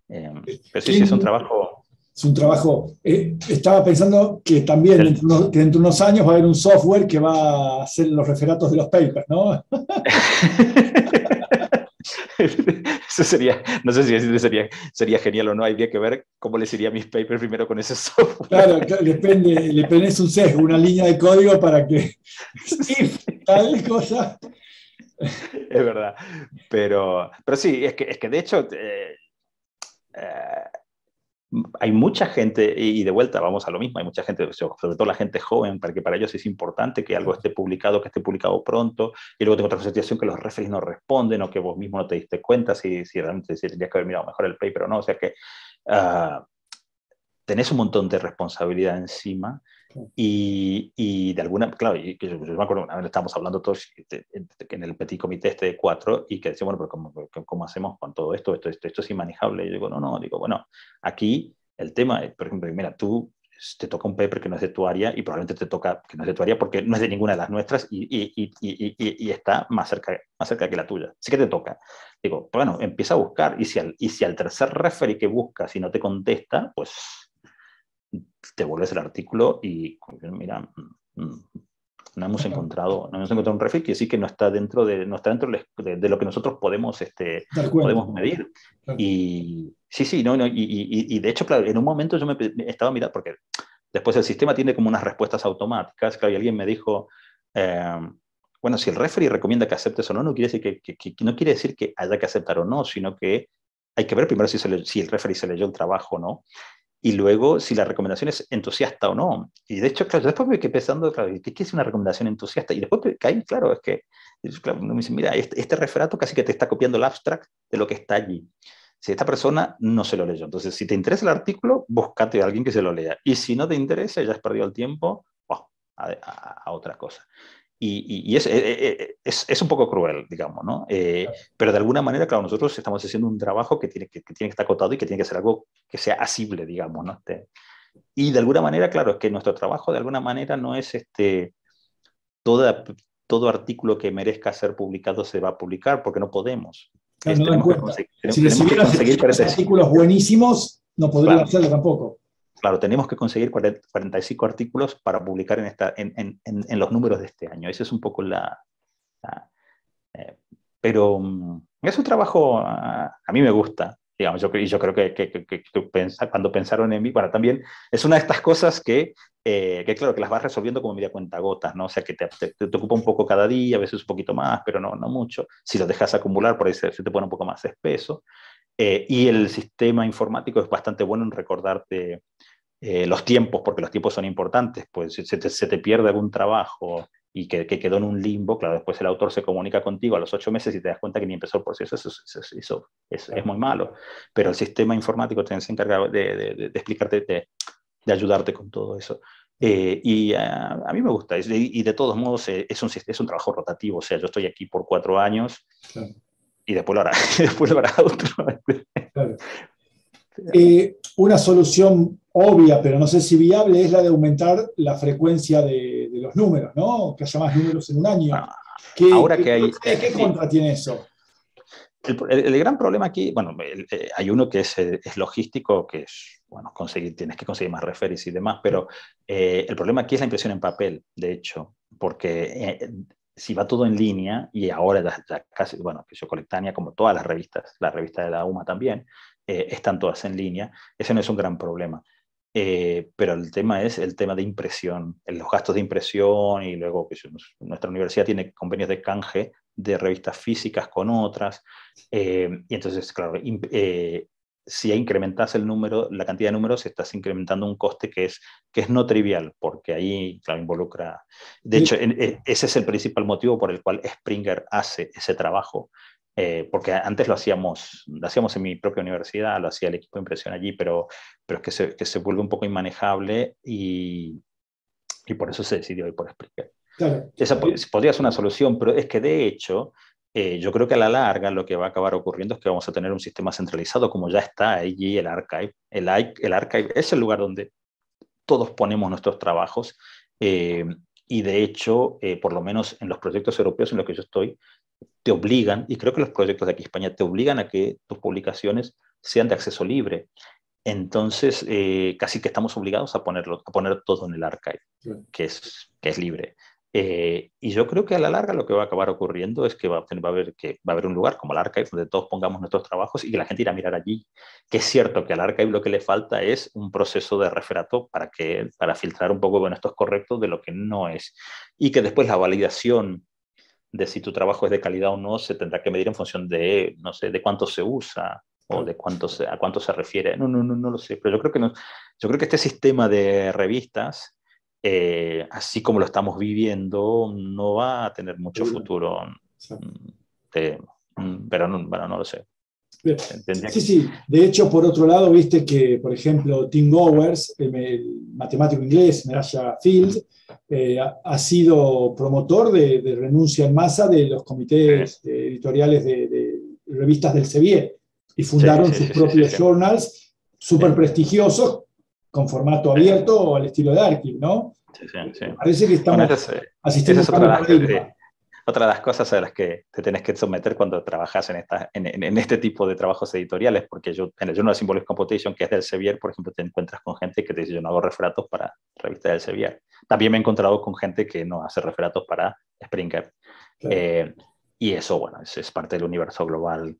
Pero sí, es un trabajo... Es un trabajo. Estaba pensando que también dentro de unos años va a haber un software que va a hacer los referatos de los papers, ¿no? Eso sería, no sé si sería genial o no, habría que ver cómo les iría mis papers primero con ese software. Claro, le pones un sesgo, una línea de código para que if tal cosa. Es verdad, pero sí, es que de hecho hay mucha gente, y de vuelta vamos a lo mismo, hay mucha gente, sobre todo la gente joven, para ellos es importante que algo esté publicado pronto, y luego tengo otra situación que los referees no responden o que vos mismo no te diste cuenta si realmente tendrías que haber mirado mejor el paper o no, o sea que tenés un montón de responsabilidad encima. Y de alguna, claro, yo me acuerdo una vez estábamos hablando todos en el petit comité de 4 y que decíamos, bueno, pero ¿cómo hacemos con todo esto? Esto es inmanejable. Y yo digo, digo, bueno, aquí el tema, por ejemplo, mira, tú te toca un paper que no es de tu área y probablemente te toca que no es de tu área porque no es de ninguna de las nuestras y está más cerca que la tuya. Sí que te toca. Digo, bueno, empieza a buscar y si al tercer referee que buscas y no te contesta, pues te vuelves el artículo y mira, no hemos encontrado un referee que sí que no está dentro de lo que nosotros podemos medir. Claro. Y sí, y de hecho, claro, en un momento yo me estaba mirando, porque después el sistema tiene como unas respuestas automáticas, claro, y alguien me dijo, bueno, si el referee recomienda que aceptes o no, no quiere decir no quiere decir que haya que aceptar o no, sino que hay que ver primero si el referee se leyó el trabajo o no, y luego si la recomendación es entusiasta o no. Y de hecho, claro, después me quedé pensando, claro, ¿qué es una recomendación entusiasta? Y después caí, claro, es que, claro, uno me dice, mira, este referato casi que te está copiando el abstract de lo que está allí. Si esta persona no se lo leyó. Entonces, si te interesa el artículo, búscate a alguien que se lo lea. Y si no te interesa, ya has perdido el tiempo, a otra cosa. Y es un poco cruel, digamos, ¿no? Pero de alguna manera, claro, nosotros estamos haciendo un trabajo que tiene que estar acotado y que tiene que ser algo que sea asible, digamos, ¿no? Y de alguna manera, claro, es que nuestro trabajo de alguna manera no es todo artículo que merezca ser publicado se va a publicar, porque no podemos. Claro, no tenemos que conseguir artículos buenísimos, no podría hacerlo tampoco. Claro, tenemos que conseguir 45 artículos para publicar en los números de este año. Ese es un poco pero es un trabajo, a mí me gusta, digamos, yo creo que cuando pensaron en mí, bueno, también es una de estas cosas que claro, que las vas resolviendo como media cuentagotas, ¿no? O sea, que te ocupa un poco cada día, a veces un poquito más, pero no mucho. Si lo dejas acumular, por ahí se te pone un poco más espeso. Y el sistema informático es bastante bueno en recordarte los tiempos, porque los tiempos son importantes, pues se te pierde algún trabajo y que quedó en un limbo, claro, después el autor se comunica contigo a los 8 meses y te das cuenta que ni empezó el proceso, eso es muy malo, pero el sistema informático se encarga de explicarte, de ayudarte con todo eso. A mí me gusta, y de todos modos es un trabajo rotativo, o sea, yo estoy aquí por 4 años, claro, y después lo hará otro. Claro. Una solución obvia, pero no sé si viable, es la de aumentar la frecuencia de los números, ¿no? Que haya más números en un año. ¿Qué contra tiene eso? El gran problema aquí, bueno, hay uno que es logístico, que es, bueno, tienes que conseguir más referees y demás, pero el problema aquí es la impresión en papel, de hecho, porque si va todo en línea, y ahora ya casi, bueno, que yo Colectania, como todas las revistas, la revista de la UMA también, están todas en línea, ese no es un gran problema. Pero el tema es el tema de impresión, los gastos de impresión, y luego que nuestra universidad tiene convenios de canje de revistas físicas con otras, y entonces, claro, si incrementas la cantidad de números, estás incrementando un coste que es no trivial, porque ahí, claro, involucra... De hecho, ese es el principal motivo por el cual Springer hace ese trabajo, porque antes lo hacíamos en mi propia universidad, lo hacía el equipo de impresión allí, pero es que se vuelve un poco inmanejable, y por eso se decidió ir por Springer. Claro. Esa podría ser una solución, pero es que de hecho, yo creo que a la larga lo que va a acabar ocurriendo es que vamos a tener un sistema centralizado, como ya está allí el archive. El archive es el lugar donde todos ponemos nuestros trabajos, y de hecho, por lo menos en los proyectos europeos en los que yo estoy, te obligan, y creo que los proyectos de aquí en España te obligan a que tus publicaciones sean de acceso libre. Entonces, casi que estamos obligados a poner todo en el archive, sí, que es libre. Y yo creo que a la larga lo que va a acabar ocurriendo es que va a haber un lugar como el archive donde todos pongamos nuestros trabajos y que la gente irá a mirar allí. Que es cierto que al archive lo que le falta es un proceso de referato para filtrar un poco, bueno, esto es correcto de lo que no es. Y que después la validación de si tu trabajo es de calidad o no se tendrá que medir en función de, no sé, de cuánto se usa o de a cuánto se refiere. No lo sé, pero yo creo que este sistema de revistas, así como lo estamos viviendo, no va a tener mucho futuro. Pero no lo sé. Sí. De hecho, por otro lado, viste que, por ejemplo, Tim Gowers, el matemático inglés, Miraya Field, ha sido promotor de renuncia en masa de los comités editoriales de revistas del Sevier, y fundaron sus propios journals súper prestigiosos, con formato abierto al estilo de Archive, ¿no? Sí. Parece que estamos asistiendo a un paradigma. Otra de las cosas a las que te tenés que someter cuando trabajas en este tipo de trabajos editoriales, porque en el Journal of Symbolic Computation, que es del Sevier, por ejemplo, te encuentras con gente que te dice: yo no hago referatos para revistas del Sevier. También me he encontrado con gente que no hace referatos para Springer. Claro. Y eso, bueno, es parte del universo global.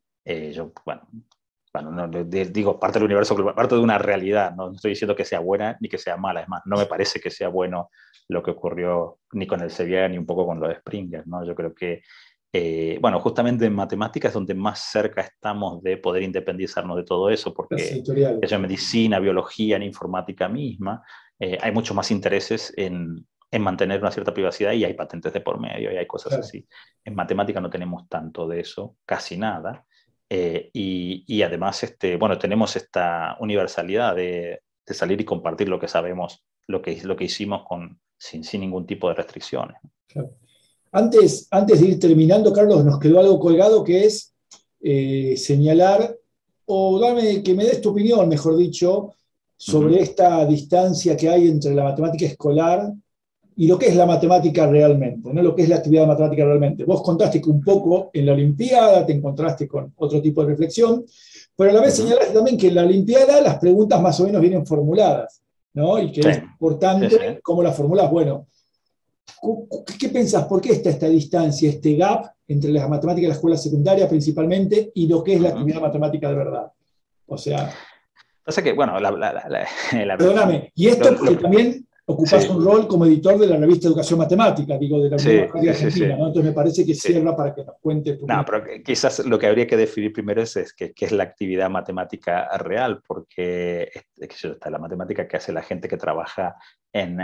No digo parte del universo global, parte de una realidad. No estoy diciendo que sea buena ni que sea mala. Es más, no me parece que sea bueno lo que ocurrió ni con el Sevier ni un poco con lo de Springer, ¿no? Yo creo que, justamente en matemáticas es donde más cerca estamos de poder independizarnos de todo eso, porque en medicina, biología, en informática misma, hay muchos más intereses en mantener una cierta privacidad, y hay patentes de por medio y hay cosas así. En matemática no tenemos tanto de eso, casi nada. Y además, tenemos esta universalidad de salir y compartir lo que sabemos, lo que hicimos sin ningún tipo de restricciones. Claro. Antes de ir terminando, Carlos, nos quedó algo colgado, que es señalar, o que me des tu opinión, mejor dicho, sobre esta distancia que hay entre la matemática escolar y lo que es la matemática realmente, ¿no? Lo que es la actividad matemática realmente. Vos contaste que un poco en la Olimpiada te encontraste con otro tipo de reflexión, pero a la vez señalaste también que en la Olimpiada las preguntas más o menos vienen formuladas, ¿no? Y que es importante cómo las formulás. Bueno, ¿qué pensás? ¿Por qué está esta distancia, este gap entre las matemáticas de la escuela secundaria principalmente y lo que es la actividad matemática de verdad? O sea... Pasa que, bueno, perdóname, y esto porque también ocupás un rol como editor de la revista Educación Matemática, digo, de la Universidad Argentina, ¿no? Entonces me parece que cierra para que nos cuente. No, pero quizás lo que habría que definir primero es qué es la actividad matemática real, porque está la matemática que hace la gente que trabaja en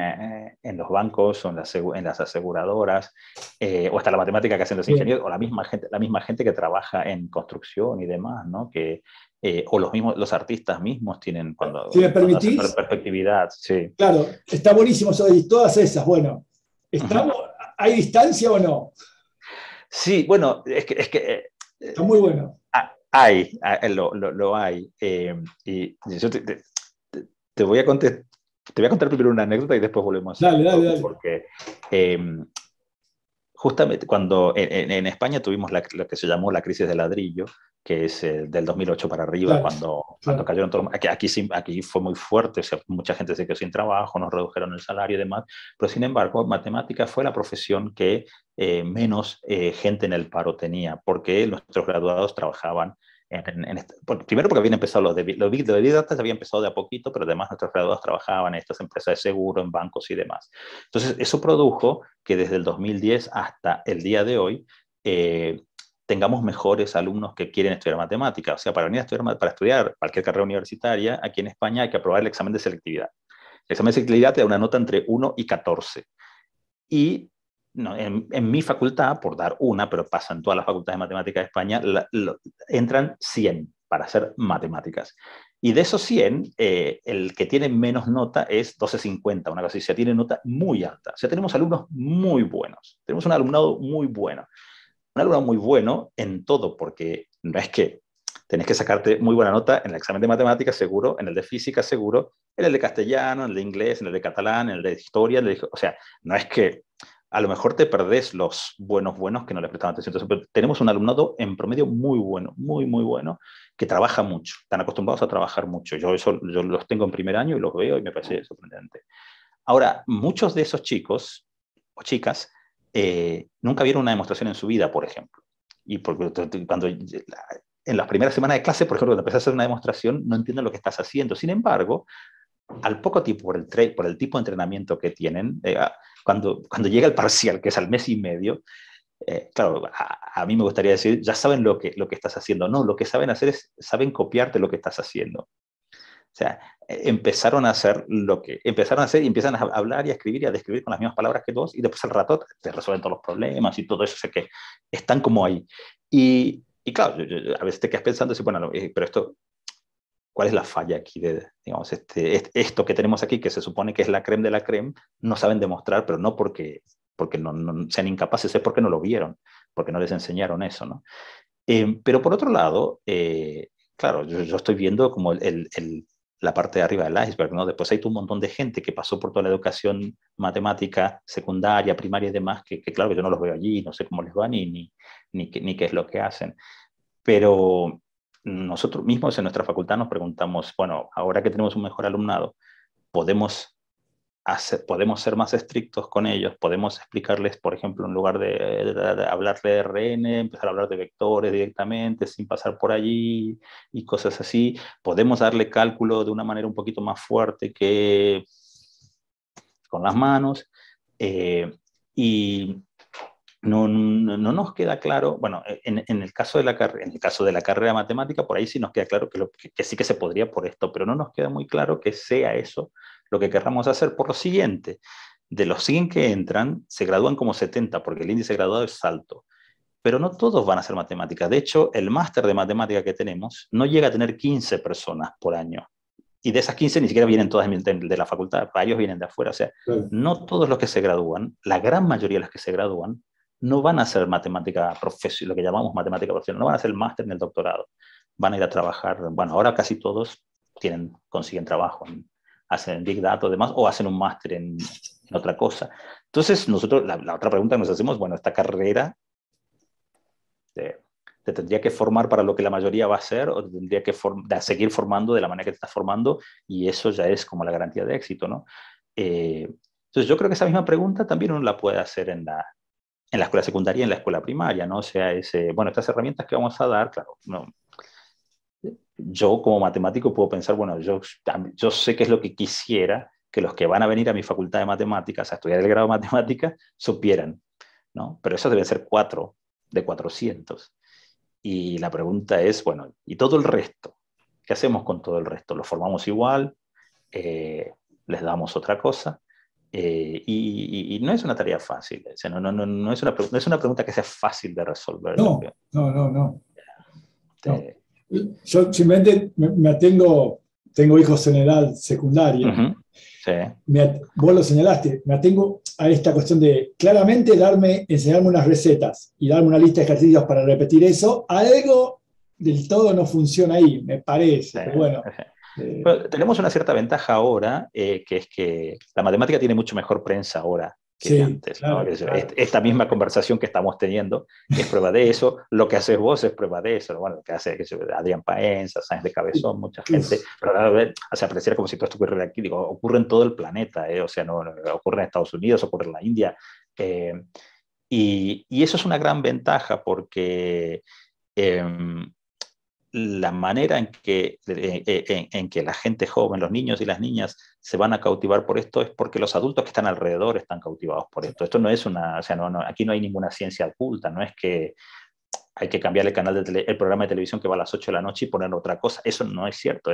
los bancos o en las aseguradoras, o está la matemática que hacen los ingenieros, o la misma gente que trabaja en construcción y demás, ¿no? Que o los artistas mismos tienen Si me cuando hacen permitís, perspectividad. Sí. claro, está buenísimo eso de todas esas. Bueno, ¿estamos, ¿hay distancia o no? Sí, bueno, Está muy bueno. lo hay. Y yo te voy a te voy a contar primero una anécdota y después volvemos a Dale, dale, esto, dale. porque justamente cuando en España tuvimos lo que se llamó la crisis del ladrillo, que es del 2008 para arriba, Claro, cuando claro. cayeron todos. Aquí fue muy fuerte, o sea, mucha gente se quedó sin trabajo, nos redujeron el salario y demás, pero sin embargo, matemática fue la profesión que menos gente en el paro tenía, porque nuestros graduados trabajaban primero porque habían empezado los de Big Data, había empezado de a poquito, pero además nuestros graduados trabajaban en estas empresas de seguro, en bancos y demás. Entonces, eso produjo que desde el 2010 hasta el día de hoy tengamos mejores alumnos que quieren estudiar matemáticas. O sea, para estudiar cualquier carrera universitaria, aquí en España hay que aprobar el examen de selectividad. El examen de selectividad te da una nota entre 1 y 14. Y no, en mi facultad, por dar una, pero pasa en todas las facultades de matemáticas de España, entran 100 para hacer matemáticas. Y de esos 100, el que tiene menos nota es 12,50, una cosa así. O sea, tiene nota muy alta. O sea, tenemos alumnos muy buenos. Tenemos un alumnado muy bueno. Un alumnado muy bueno en todo, porque no es que tenés que sacarte muy buena nota en el examen de matemáticas, seguro, en el de física, seguro, en el de castellano, en el de inglés, en el de catalán, en el de historia. O sea, no es que a lo mejor te perdés los buenos que no le prestaban atención. Entonces, pero tenemos un alumnado en promedio muy bueno, muy, muy bueno, que trabaja mucho, están acostumbrados a trabajar mucho. Yo los tengo en primer año y los veo y me parece sorprendente. Ahora, muchos de esos chicos o chicas nunca vieron una demostración en su vida, por ejemplo. Y cuando en las primeras semanas de clase, por ejemplo, cuando empezás a hacer una demostración, no entienden lo que estás haciendo. Sin embargo, al poco tiempo, por el tipo de entrenamiento que tienen, cuando llega el parcial, que es al mes y medio, claro, a mí me gustaría decir, ya saben lo que estás haciendo. No, lo que saben hacer saben copiarte lo que estás haciendo. O sea, empezaron a hacer y empiezan a hablar y a escribir y a describir con las mismas palabras que todos y después al rato te resuelven todos los problemas y todo eso, o sea que están como ahí. Y claro, a veces te quedas pensando, bueno, pero esto, ¿cuál es la falla aquí digamos, esto que tenemos aquí, que se supone que es la creme de la creme, no saben demostrar, pero no porque no sean incapaces, es porque no lo vieron, porque no les enseñaron eso, ¿no? Pero por otro lado, claro, yo estoy viendo como la parte de arriba del iceberg, ¿no? Después hay un montón de gente que pasó por toda la educación matemática, secundaria, primaria y demás, que claro, que yo no los veo allí, no sé cómo les va ni qué es lo que hacen. Pero nosotros mismos en nuestra facultad nos preguntamos, bueno, ahora que tenemos un mejor alumnado, ¿podemos ser más estrictos con ellos? ¿Podemos explicarles, por ejemplo, en lugar de hablar de RN, empezar a hablar de vectores directamente, sin pasar por allí y cosas así? ¿Podemos darle cálculo de una manera un poquito más fuerte que con las manos? Y no nos queda claro, bueno, en el caso de la carrera matemática, por ahí sí nos queda claro que sí que se podría por esto, pero no nos queda muy claro que sea eso lo que querramos hacer. Por lo siguiente, de los 100 que entran, se gradúan como 70, porque el índice graduado es alto. Pero no todos van a hacer matemática. De hecho, el máster de matemática que tenemos no llega a tener 15 personas por año. Y de esas 15 ni siquiera vienen todas de la facultad, varios vienen de afuera. O sea, Claro. no todos los que se gradúan, la gran mayoría de los que se gradúan, no van a hacer matemática profesional, lo que llamamos matemática profesional, no van a hacer el máster ni el doctorado. Van a ir a trabajar, bueno, ahora casi todos consiguen trabajo, hacen Big Data o demás, o hacen un máster en otra cosa. Entonces, nosotros, la otra pregunta que nos hacemos, bueno, esta carrera te tendría que formar para lo que la mayoría va a hacer, o te tendría que seguir formando de la manera que te estás formando, y eso ya es como la garantía de éxito, ¿no? Entonces, yo creo que esa misma pregunta también uno la puede hacer en la escuela secundaria y en la escuela primaria, ¿no? O sea, bueno, estas herramientas que vamos a dar, claro, no, yo como matemático puedo pensar, bueno, yo sé qué es lo que quisiera que los que van a venir a mi facultad de matemáticas a estudiar el grado de matemática supieran, ¿no? Pero eso deben ser 4 de 400. Y la pregunta es, bueno, ¿y todo el resto? ¿Qué hacemos con todo el resto? ¿Lo formamos igual? ¿Les damos otra cosa? Y no es una tarea fácil, o sea, no es una pregunta que sea fácil de resolver. No, no, no, no. No. Yo simplemente me atengo, tengo hijos en edad secundaria. Uh-huh. Sí. Vos lo señalaste, me atengo a esta cuestión de claramente enseñarme unas recetas y darme una lista de ejercicios para repetir eso. Algo del todo no funciona ahí, me parece. Sí. Pero bueno. Bueno, tenemos una cierta ventaja ahora, que es que la matemática tiene mucho mejor prensa ahora que antes. Claro, ¿no? Claro. Esta misma conversación que estamos teniendo es prueba de eso. Lo que haces vos es prueba de eso. Bueno, lo que hace Adrián Paenza, Sáenz de Cabezón, mucha gente. Pero o sea, pareciera como si todo esto ocurriera aquí. Digo, ocurre en todo el planeta. O sea, no ocurre en Estados Unidos, ocurre en la India. Y eso es una gran ventaja porque la manera en que la gente joven, los niños y las niñas se van a cautivar por esto es porque los adultos que están alrededor están cautivados por esto. Esto no es o sea, aquí no hay ninguna ciencia oculta, no es que hay que cambiar el canal el programa de televisión que va a las 8 de la noche y poner otra cosa. Eso no es cierto.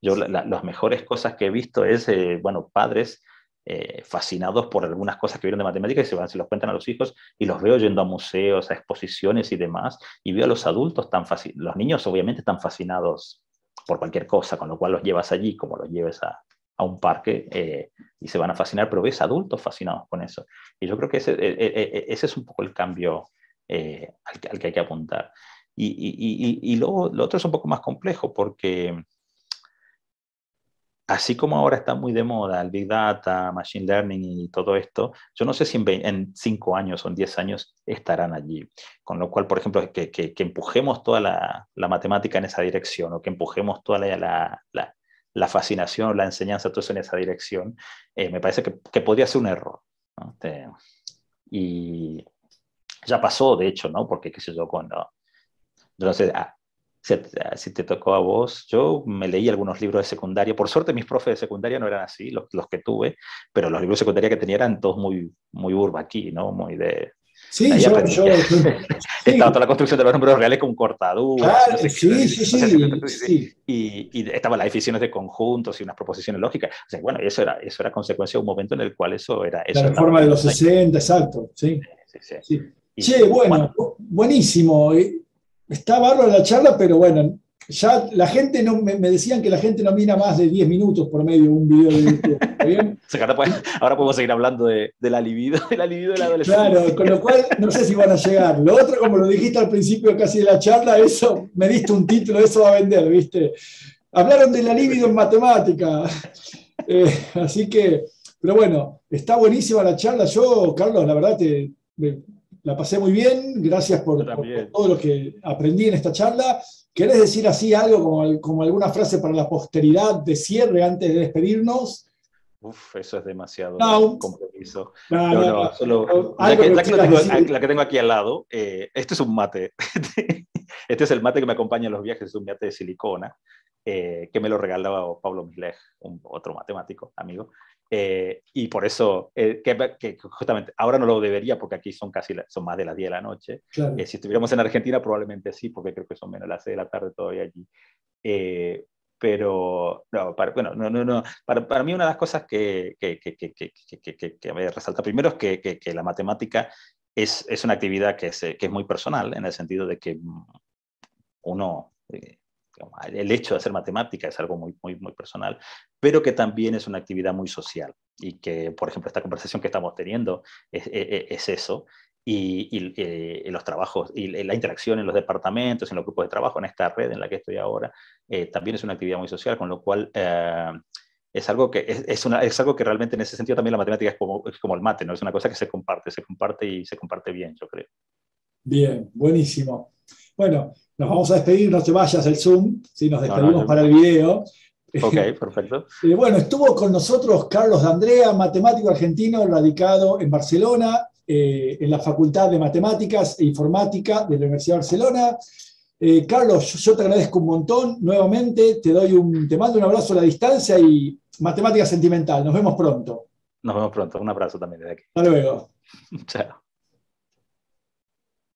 Yo las mejores cosas que he visto es, bueno, padres fascinados por algunas cosas que vieron de matemáticas y se los cuentan a los hijos, y los veo yendo a museos, a exposiciones y demás, y veo a los adultos los niños obviamente están fascinados por cualquier cosa, con lo cual los llevas allí como los lleves a un parque y se van a fascinar, pero ves adultos fascinados con eso. Y yo creo que ese es un poco el cambio al que hay que apuntar. Y luego lo otro es un poco más complejo porque así como ahora está muy de moda el Big Data, Machine Learning y todo esto, yo no sé si en 5 años o en 10 años estarán allí. Con lo cual, por ejemplo, que empujemos toda la matemática en esa dirección, o que empujemos toda la fascinación o la enseñanza, todo eso en esa dirección, me parece que podría ser un error, ¿no? Y ya pasó, de hecho, ¿no? Porque, qué sé yo, yo no sé, si te tocó a vos, yo me leí algunos libros de secundaria. Por suerte mis profes de secundaria no eran así, los que tuve, pero los libros de secundaria que tenía eran todos muy, muy urbaquí, ¿no? Muy de... Sí, yo estaba toda la construcción de los números reales con cortaduras. Claro, no sé sí. Y estaban las definiciones de conjuntos y unas proposiciones lógicas. O sea, bueno, eso era consecuencia de un momento en el cual eso era... La reforma de los 60, exacto, sí. Che, bueno, buenísimo. Está bárbara la charla, pero bueno, ya la gente no me decían que la gente no mira más de 10 minutos por medio de un video de YouTube. ¿Está bien? Ahora podemos seguir hablando de la libido de la adolescencia. Claro, con lo cual no sé si van a llegar. Lo otro, como lo dijiste al principio casi de la charla, eso, me diste un título, eso va a vender, ¿viste? Hablaron de la libido en matemática. Así que, pero bueno, está buenísima la charla. Yo, Carlos, la verdad la pasé muy bien, gracias por todo lo que aprendí en esta charla. ¿Querés decir así algo, como alguna frase para la posteridad de cierre antes de despedirnos? Eso es demasiado compromiso. Solo la que tengo aquí al lado, este es un mate. Este es el mate que me acompaña en los viajes, es un mate de silicona, que me lo regalaba Pablo Mislej, otro matemático, amigo. Y por eso, que justamente ahora no lo debería, porque aquí son más de las 10 de la noche. Claro. Si estuviéramos en Argentina, probablemente sí, porque creo que son menos las 6 de la tarde todavía allí. Pero, para mí una de las cosas que me resalta primero es que la matemática es una actividad que es muy personal, en el sentido de que uno... el hecho de hacer matemática es algo muy, muy, muy personal, pero que también es una actividad muy social, y que, por ejemplo, esta conversación que estamos teniendo es eso, y los trabajos, y la interacción en los departamentos, en los grupos de trabajo, en esta red en la que estoy ahora, también es una actividad muy social, con lo cual es algo que es algo que realmente en ese sentido también la matemática es como el mate, ¿no? Es una cosa que se comparte y se comparte bien, yo creo. Bien, buenísimo. Bueno, nos vamos a despedir, no te vayas del Zoom, si nos despedimos para el video. Ok, perfecto. Bueno, estuvo con nosotros Carlos D'Andrea, matemático argentino radicado en Barcelona, en la Facultad de Matemáticas e Informática de la Universidad de Barcelona. Carlos, yo te agradezco un montón nuevamente, te mando un abrazo a la distancia y matemática sentimental. Nos vemos pronto. Nos vemos pronto, un abrazo también desde aquí. Hasta luego. Chao.